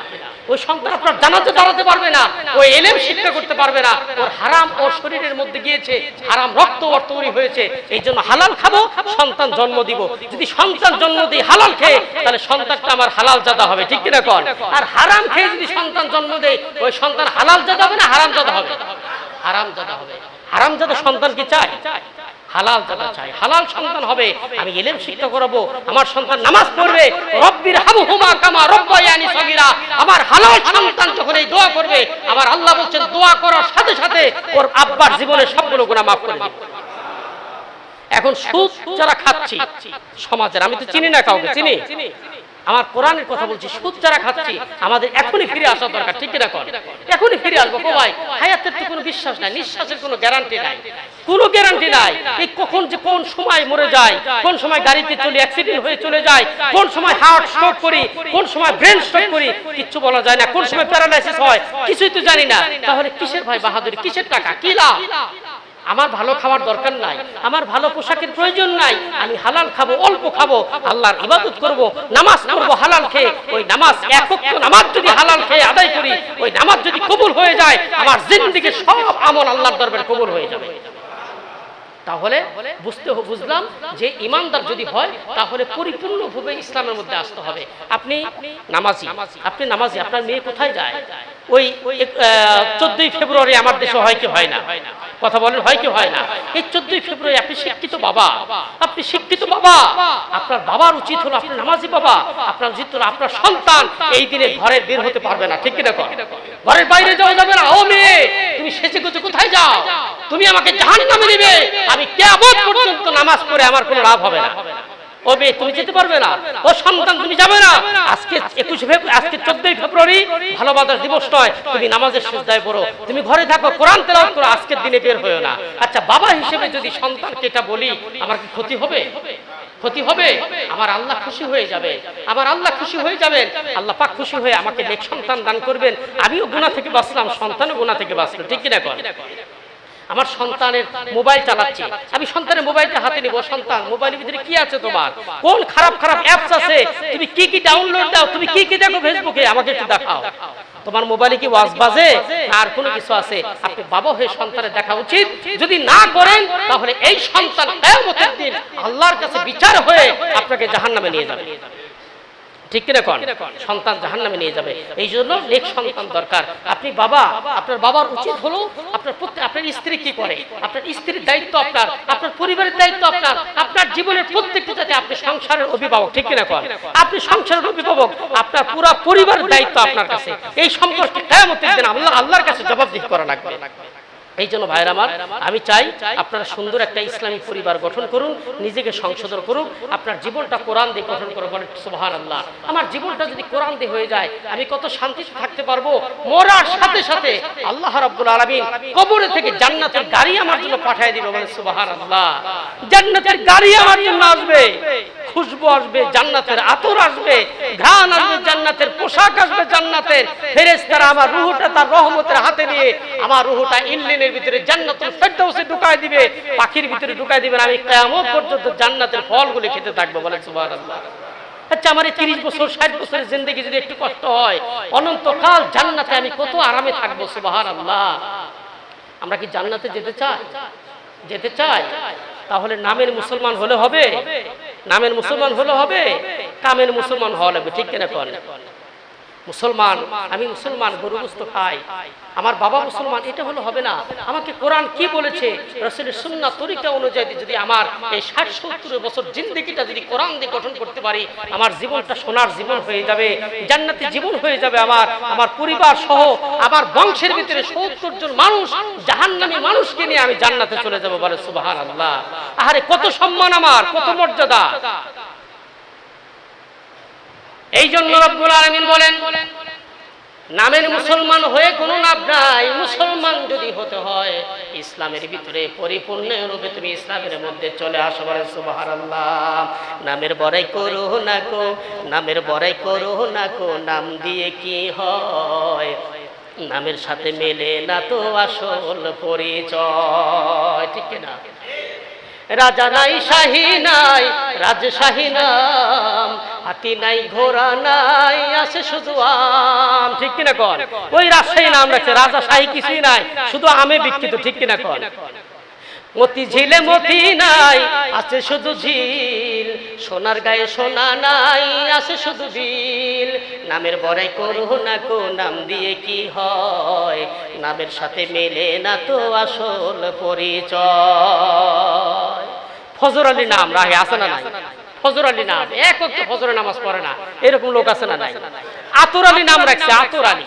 Speaker 1: ওই সন্তান আপনার জানাতে দাঁড়াতে পারবে না, ওই ইলম শিক্ষা করতে পারবে না। ওর হারাম ওর শরীরের মধ্যে গিয়েছে, হারাম রক্ত ওর তৈরি হয়েছে। এই জন্য হালাল খাবো, সন্তান জন্ম দিব। যদি সন্তান জন্ম দিই হালাল খেয়ে, তাহলে সন্তানটা আমার হালাল জাদা হবে। ঠিক কিনা কন? আর হারাম খেয়ে যদি সন্তান জন্ম দেয়, ওই সন্তান হালাল জাদা হবে না হারাম জাদা হবে? হারাম জাদা হবে। হারাম জাদা সন্তান কি চায়? হালাল জাদা চাই, হালাল সন্তান হবে। আমি ইলম শিক্ষা করাবো, আমার সন্তান নামাজ পড়বে, রব্বির হামহুমা কামা রব্বায়ানি সগীরা। আমার হালাল সন্তান যখন এই দোয়া করবে, আমার আল্লাহ বলছেন দোয়া করার সাথে সাথে ওর আব্বার জীবনের সবগুলো গুনাহ মাফ করে দিবেন। এখন সুদ যারা খাচ্ছি সমাজের, আমি তো চিনি না কাউকে, চিনি? আমার কোরআনের কথা বলছি। সুদ যারা খাচ্ছি আমাদের এখনই ফিরে আসা দরকার। ঠিক কিনা কর? এখনই ফিরে আসবো। ভাই, হায়াতের তো কোনো বিশ্বাস নাই, নিঃশ্বাসের কোনো গ্যারান্টি নাই, কোনো গ্যারান্টি নাই। এই কখন যে কোন সময় মরে যায়, কোন সময় গাড়িতে চলে অ্যাক্সিডেন্ট হয়ে চলে যায়, কোন সময় হার্ট স্ট্রোক করি, কোন সময় ব্রেন স্ট্রোক করি, কিচ্ছু বলা যায় না। কোন সময় প্যারালাইসিস হয়, কিছুই তো জানি না। তাহলে কিসের ভাই বাহাদুরি, কিসের টাকা, কি লাভ? আমার ভালো খাওয়ার দরকার নাই, আমার ভালো পোশাকের প্রয়োজন নাই। আমি হালাল খাবো, অল্প খাবো, আল্লাহর ইবাদত করব, নামাজ পড়বো হালাল খেয়ে। ওই নামাজ এক ওয়াক্ত নামাজ যদি হালাল খেয়ে আদায় করি, ওই নামাজ যদি কবুল হয়ে যায়, আমার জিন্দেগির সব আমল আল্লাহর দরবারে কবুল হয়ে যাবে। তাহলে বুঝলাম যে ইমানদার যদি হয় তাহলে পরিপূর্ণভাবে ইসলামের মধ্যে আসতে হবে। আপনি নামাজি, আপনার মেয়ে কোথায় যায়? ওই 14ই ফেব্রুয়ারি আমার দেশে হয় কি হয় না? কথা বলেন, হয় কি হয় না? এই 14ই ফেব্রুয়ারি আপনি শিক্ষিত বাবা, আপনি শিক্ষিত বাবা, আপনার বাবার উচিত হলো, আপনি নামাজি বাবা, আপনার উচিত হলো আপনার সন্তান এই দিনে ঘরে বের হতে পারবে না। ঠিক কিনা? ঘরের বাইরে যাওয়া যাবে না। ও মেয়ে, তুমি সেজে গুজে কোথায় যাও? তুমি আমাকে জাহান্নামে দিবে। আমি কিয়ামত পর্যন্ত নামাজ পড়ে আমার কোনো লাভ হবে না। ও মেয়ে, তুমি যেতে পারবে না। ও সন্তান, তুমি যাবে না। আজকে 14ই ফেব্রুয়ারি ভালোবাসার দিবস নয়, তুমি নামাজের সিজদায় পড়ো, তুমি ঘরে থাকো, কোরআন তেলাওয়াত করো, আজকের দিনে বের হয়ো না। আচ্ছা, বাবা হিসেবে যদি সন্তানকে এটা বলি, আমার কি ক্ষতি হবে? ক্ষতি হবে? আমার আল্লাহ খুশি হয়ে যাবে, আমার আল্লাহ খুশি হয়ে যাবেন। আল্লাহ পাক খুশি হয়ে আমাকে নেক সন্তান দান করবেন। আমিও গুনাহ থেকে বাঁচলাম, সন্তানও গুনাহ থেকে বাঁচলো। ঠিক কিনা কর? আমার সন্তানের মোবাইল চালাচ্ছি, আমি সন্তানের মোবাইলটা হাতে নিব। সন্তান, মোবাইলের ভিতরে কি আছে তোমার? কোন খারাপ খারাপ অ্যাপস আছে? তুমি কি কি ডাউনলোড দাও? তুমি কি কি দেখো ফেসবুকে? আমাকে একটু দেখাও। তোমার মোবাইলে কি ওয়াজ বাজে না আর কোনো কিছু আছে? আপনি বাবা হয়ে সন্তানের দেখা উচিত। যদি না করেন তাহলে এই সন্তান কিয়ামতের দিন আল্লাহর কাছে বিচার হয়ে আপনাকে জাহান্নামে নিয়ে যাবে। ঠিক কিনা কোন? সন্তান জাহান্নামে নিয়ে যাবে। এই জন্য নেক সন্তান দরকার। আপনি বাবা, আপনার বাবার উচিত হলো আপনার স্ত্রী কি করে, আপনার স্ত্রীর দায়িত্ব আপনার, আপনার পরিবারের দায়িত্ব আপনার, আপনার জীবনের প্রত্যেকটা যাতে আপনি সংসারের অভিভাবক। ঠিক কিনা কোন? আপনি সংসারের অভিভাবক, আপনার পুরো পরিবারের দায়িত্ব আপনার কাছে। এই সম্পর্কে কিয়ামতের দিন আল্লাহর কাছে জবাবদিহি করা লাগবে। এই জন্য ভাইরা আমার, আমি চাই আপনারা সুন্দর একটা ইসলামী পরিবার গঠন করুন, নিজেকে সংশোধন করুন, আপনার জীবনটা কোরআন দিয়ে গঠন করুন। বলেন সুবহানাল্লাহ। আমার জীবনটা যদি কোরআন দিয়ে হয়ে যায়, আমি কত শান্তিতে থাকতে পারবো। মরার সাথে সাথে আল্লাহ রাব্বুল আলামিন কবরে থেকে জান্নাতের গাড়ি আমার জন্য পাঠিয়ে দিবে। বলেন সুবহানাল্লাহ। জান্নাতের গাড়ি আমার জন্য আসবে, খুশবু আসবে, জান্নাতের আতর আসবে, ঘ্রাণ আসবে, জান্নাতের পোশাক আসবে, জান্নাতের ফেরেশতারা আমার রূহটা তার রহমতের হাতে নিয়ে আমার রূহটা ইল্লিনের ভিতরে জান্নাতুল ফেরদাউসে ঢুকায় দিবে, পাখির ভিতরে ঢুকায় দিবেন। আমি কিয়ামত পর্যন্ত জান্নাতের ফলগুলো খেতে থাকবো। বলেন সুবহানাল্লাহ। আচ্ছা, আমার 30 বছর 60 বছরের জিন্দেগি যদি একটু কষ্ট হয়, অনন্তকাল জান্নাতে আমি কত আরামে থাকবো। সুবহানাল্লাহ। আমরা কি জান্নাতে যেতে চাই? যেতে চাই? তাহলে নামের মুসলমান হলে হবে? নামের মুসলমান হলে হবে? কামের মুসলমান হওয়া লাগবে, ঠিক কিনা কোন? মুসলমান, আমি মুসলমান, গরু গোশত খাই, আমার বাবা মুসলমান, এটা হলো হবে না। আমাকে কোরআন কি বলেছে, রাসূলের সুন্নাহ তরিকা অনুযায়ী যদি আমার এই ৬০-৭০ বছর জিন্দেগিটা যদি কোরআন দিয়ে গঠন করতে পারি, আমার জীবনটা সোনার জীবন হয়ে যাবে, জান্নাতি জীবন হয়ে যাবে। আমার পরিবার সহ আমার বংশের ভিতরে ৭০ জন মানুষ জাহান্নামী মানুষকে নিয়ে আমি জান্নাতে চলে যাব। বলে সুবহানাল্লাহ। আরে কত সম্মান, আমার কত মর্যাদা। এই জন্য রব্বুল আলামিন বলেন, নামের মুসলমান হয়ে কোনো লাভ নাই। মুসলমান যদি হতে হয় ইসলামের ভিতরে পরিপূর্ণ রূপে তুমি ইসলামের মধ্যে চলে আসো। বলেন সুবহানাল্লাহ। নামের বড়াই করো না কো, নামের বড়াই করো না কো, নাম দিয়ে কি হয়, নামের সাথে মেলে না তো আসল পরিচয়, ঠিক না? রাজা নাই, শাহী নাই, রাজশাহী নাম, হাতি নাই, ঘোড়া নাই, আছে শুধু আম, ঠিক কিনা কন? ওই রাজশাহী নাম রাখছে, রাজা শাহী কিছুই নাই, শুধু আমে বিখ্যাত, ঠিক কিনা কন? মতি ঝিলে মতি নাই, আছে শুধু ঝিল, সোনার গায়ে সোনা নাই, আছে শুধু বিল। নামের বড়াই করো না কো, নাম দিয়ে কি হয়, নামের সাথে মেলে না তো আসল পরিচয়। ফজর আলী নাম রাহে আছে না নাই? ফজর আলী নাম, এক ওয়াক্ত ফজরের নামাজ পড়ে না, এরকম লোক আছে না নাই? আতর আলী নাম রাখছে, আতর আলী।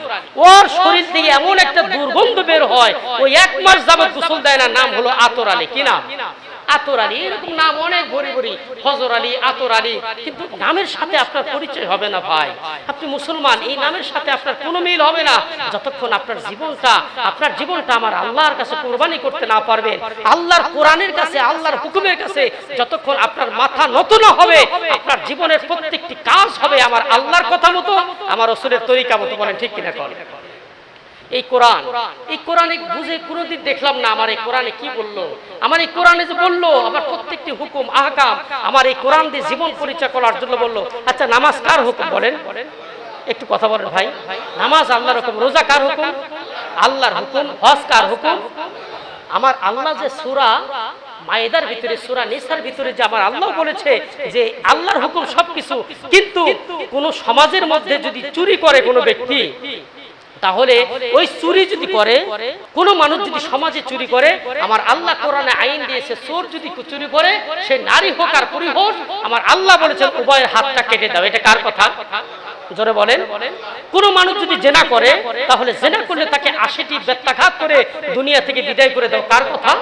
Speaker 1: ওর শরীর থেকে এমন একটা দুর্গন্ধ বের হয়, ওই 1 মাস যাবত গোসল দেয় না, নাম হলো আতর আলী। কি নাম? আতর আলী। এরকম নাম অনেক ভরি ভরি, ফজর আলী, আতর আলী, কিন্তু নামের সাথে আপনার পরিচয় হবে না ভাই। আপনি মুসলমান, এই নামের সাথে আপনার কোনো মিল হবে না যতক্ষণ আপনার জীবনটা আমার আল্লাহর কাছে কুরবানি করতে না পারবেন, আল্লাহর কোরআনের কাছে, আল্লাহর হুকুমের কাছে যতক্ষণ আপনার মাথা নত না হবে, আপনার জীবনের প্রত্যেকটি কাজ হবে আমার আল্লাহর কথা মতো, আমার রাসূলের তরিকা মতো। বলেন ঠিক কিনা করেন? এই কোরআনে বুঝে কোনোদিন দেখলাম না আমার এই কোরআনে কি বললো, আমার এই কোরআনে যে বললো আমার প্রত্যেকটি হুকুম আহকাম আমার এই কোরআন দিয়ে জীবন পরিচয় করার জন্য বললো। আচ্ছা, নামাজ কার হুকুম বলেন? একটু কথা বলেন ভাই। নামাজ আল্লাহর হুকুম। রোজা কার হুকুম? আল্লাহর হুকুম। হজ কার হুকুম? আমার আল্লাহ যে সূরা মায়েদার ভিতরে, সূরা নিসার ভিতরে যে আমার আল্লাহ বলেছে যে আল্লাহর হুকুম সবকিছু, কিন্তু কোন সমাজের মধ্যে যদি চুরি করে কোনো ব্যক্তি, তাহলে ওই চুরি যদি করে, কোন মানুষ যদি সমাজে চুরি করে, আমার আল্লাহ কোরআনে আইন দিয়েছে, চোর যদি চুরি করে সে নারী হোক আর পুরুষ হোক, আমার আল্লাহ বলেছেন উভয়ের হাতটা কেটে দাও। এটা কার কথা? জোরে বলেন। কোন মানুষ যদি জেনা করে, তাহলে জেনা করলে তাকে 80টি বেত্রাঘাত করে দুনিয়া থেকে বিদায় করে দাও। কার কথা?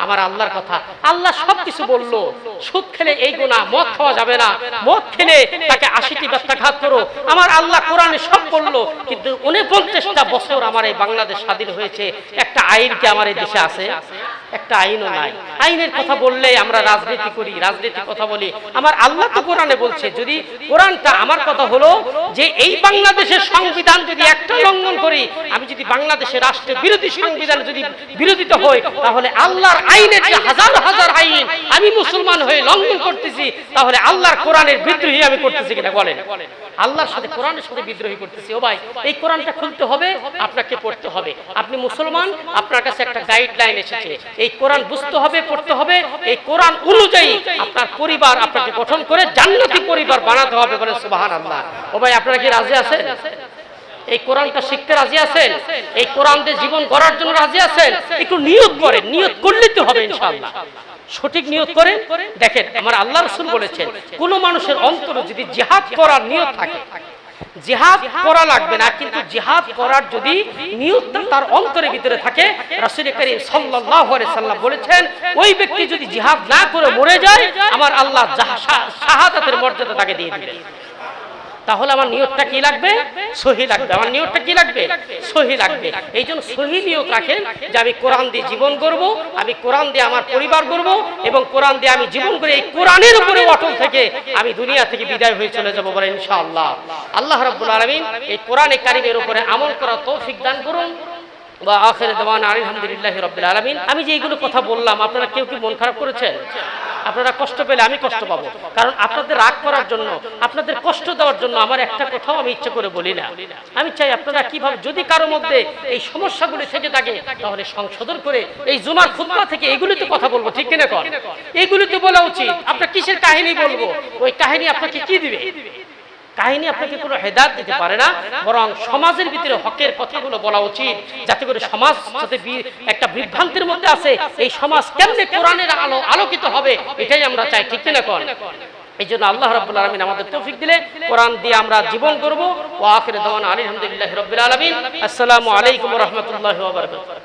Speaker 1: আমার আল্লাহর কথা। আল্লাহ সবকিছু বললো। সুদ খেলে এই গুনাহ, মদ খাওয়া যাবে না, মদ খেলে তাকে 80টি বেত্রাঘাত করো। আমার আল্লাহ কোরআনে সব বললো, কিন্তু 49টা বছর আমার এই বাংলাদেশ স্বাধীন হয়েছে, একটা আইন কি আমার এই দেশে আছে? একটা আইনও নাই। আইনের কথা বললে আমরা রাজনীতি করি, রাজনীতির কথা বলি। আমার আল্লাহ তো কোরআনে বলছে, যদি কোরআনটা, আমার কথা হলো যে এই বাংলাদেশের সংবিধান যদি একটা লঙ্ঘন করি, আমি যদি বাংলাদেশের রাষ্ট্রের বিরোধী সংবিধান যদি বিরোধিতা হই, তাহলে আল্লাহর আইনের যে হাজার হাজার আইন আমি মুসলমান হয়ে লঙ্ঘন করতেছি, তাহলে আল্লাহর কোরআনের বিদ্রোহী আমি করতেছি কিনা বলেন? আল্লাহর সাথে কোরআনের সাথে বিদ্রোহী করতেছি। ও ভাই, এই কোরআনটা খুলতে হবে, আপনাকে পড়তে হবে। আপনি মুসলমান, আপনার কাছে একটা গাইডলাইন এসেছে, এই কোরআন বুঝতে হবে, পড়তে হবে। এই কোরআন অনুযায়ী আপনার পরিবার আপনাকে গঠন করে জান্নাতি পরিবার বানাতে হবে। বলেন সুবহানাল্লাহ। ও ভাই, আপনারা কি রাজি আছেন? এই কোরআনটা শিখতে রাজি আছেন? এই কোরআন দিয়ে জীবন গড়ার জন্য রাজি আছেন? একটু নিয়ত করেন, নিয়ত করলে তো হবে ইনশাআল্লাহ। সঠিক নিয়ত করেন। দেখেন, আমার আল্লাহ রাসূল বলেছেন, কোন মানুষের অন্তরে যদি জিহাদ করার নিয়ত থাকে, জিহাদ করা লাগবে না, কিন্তু জিহাদ করার যদি নিয়তটা তার অন্তরের ভিতরে থাকে, রাসূল করিম সাল্লাল্লাহু আলাইহি সাল্লাম বলেছেন, ওই ব্যক্তি যদি জিহাদ না করে মরে যায়, আমার আল্লাহ শাহাদাতের মর্যাদা তাকে দিয়ে দিবেন। তাহলে আমার নিয়তটা কি লাগবে? সহি লাগবে। আমার নিয়তটা কি লাগবে? সহি লাগবে। এই জন্য সহি নিয়ত রাখেন যে আমি কোরআন দিয়ে জীবন গড়ব, আমি কোরআন দিয়ে আমার পরিবার গড়ব, এবং কোরআন দিয়ে আমি জীবন করে এই কোরআনের উপরে অটল থেকে আমি দুনিয়া থেকে বিদায় হয়ে চলে যাব। বলে ইনশাআল্লাহ। আল্লাহ রাব্বুল আলামিন এই কোরআনে কারীমের উপরে আমল করার তৌফিক দান করুন। ওয়া আখিরু দাওয়ানা আলহামদুলিল্লাহি রাব্বিল আলামিন। আমি যে এইগুলো কথা বললাম, আপনারা কেউ কি মন খারাপ করেছেন? আপনারা কষ্ট পেলে আমি কষ্ট পাবো, কারণ আপনাদের রাগ করার জন্য, আপনাদের কষ্ট দেওয়ার জন্য আমার একটা কথাও আমি ইচ্ছা করে বলি না। আমি চাই আপনারা কিভাবে, যদি কারো মধ্যে এই সমস্যাগুলি থেকে থাকে, তাহলে সংশোধন করে এই জুমার খুতবা থেকে এগুলি তো কথা বলবো, ঠিক কিনা কর? এগুলি তো বলা উচিত। আপনার কিসের কাহিনী বলবো? ওই কাহিনী আপনাকে কি দিবে? কাহিনী আপনাকে কোনো হেদায়েত দিতে পারে না, বরং সমাজের ভিতরে হকের কথাগুলো বলা উচিত, যাতে করে সমাজ যাতে একটা বিভ্রান্তির মধ্যে আছে, এই সমাজ কেমনে কোরআনের আলোকিত হবে, এটাই আমরা চাই, ঠিক কিনা কোন? এই জন্য আল্লাহ রাব্বুল আলামিন আমাদের তৌফিক দিলে কোরআন দিয়ে আমরা জীবন করব। ওয়া আখিরু দাওয়ানা আলহামদুলিল্লাহি রাব্বিল আলামিন। আসসালামু আলাইকুম ওয়া রাহমাতুল্লাহি ওয়া বারাকাতুহু।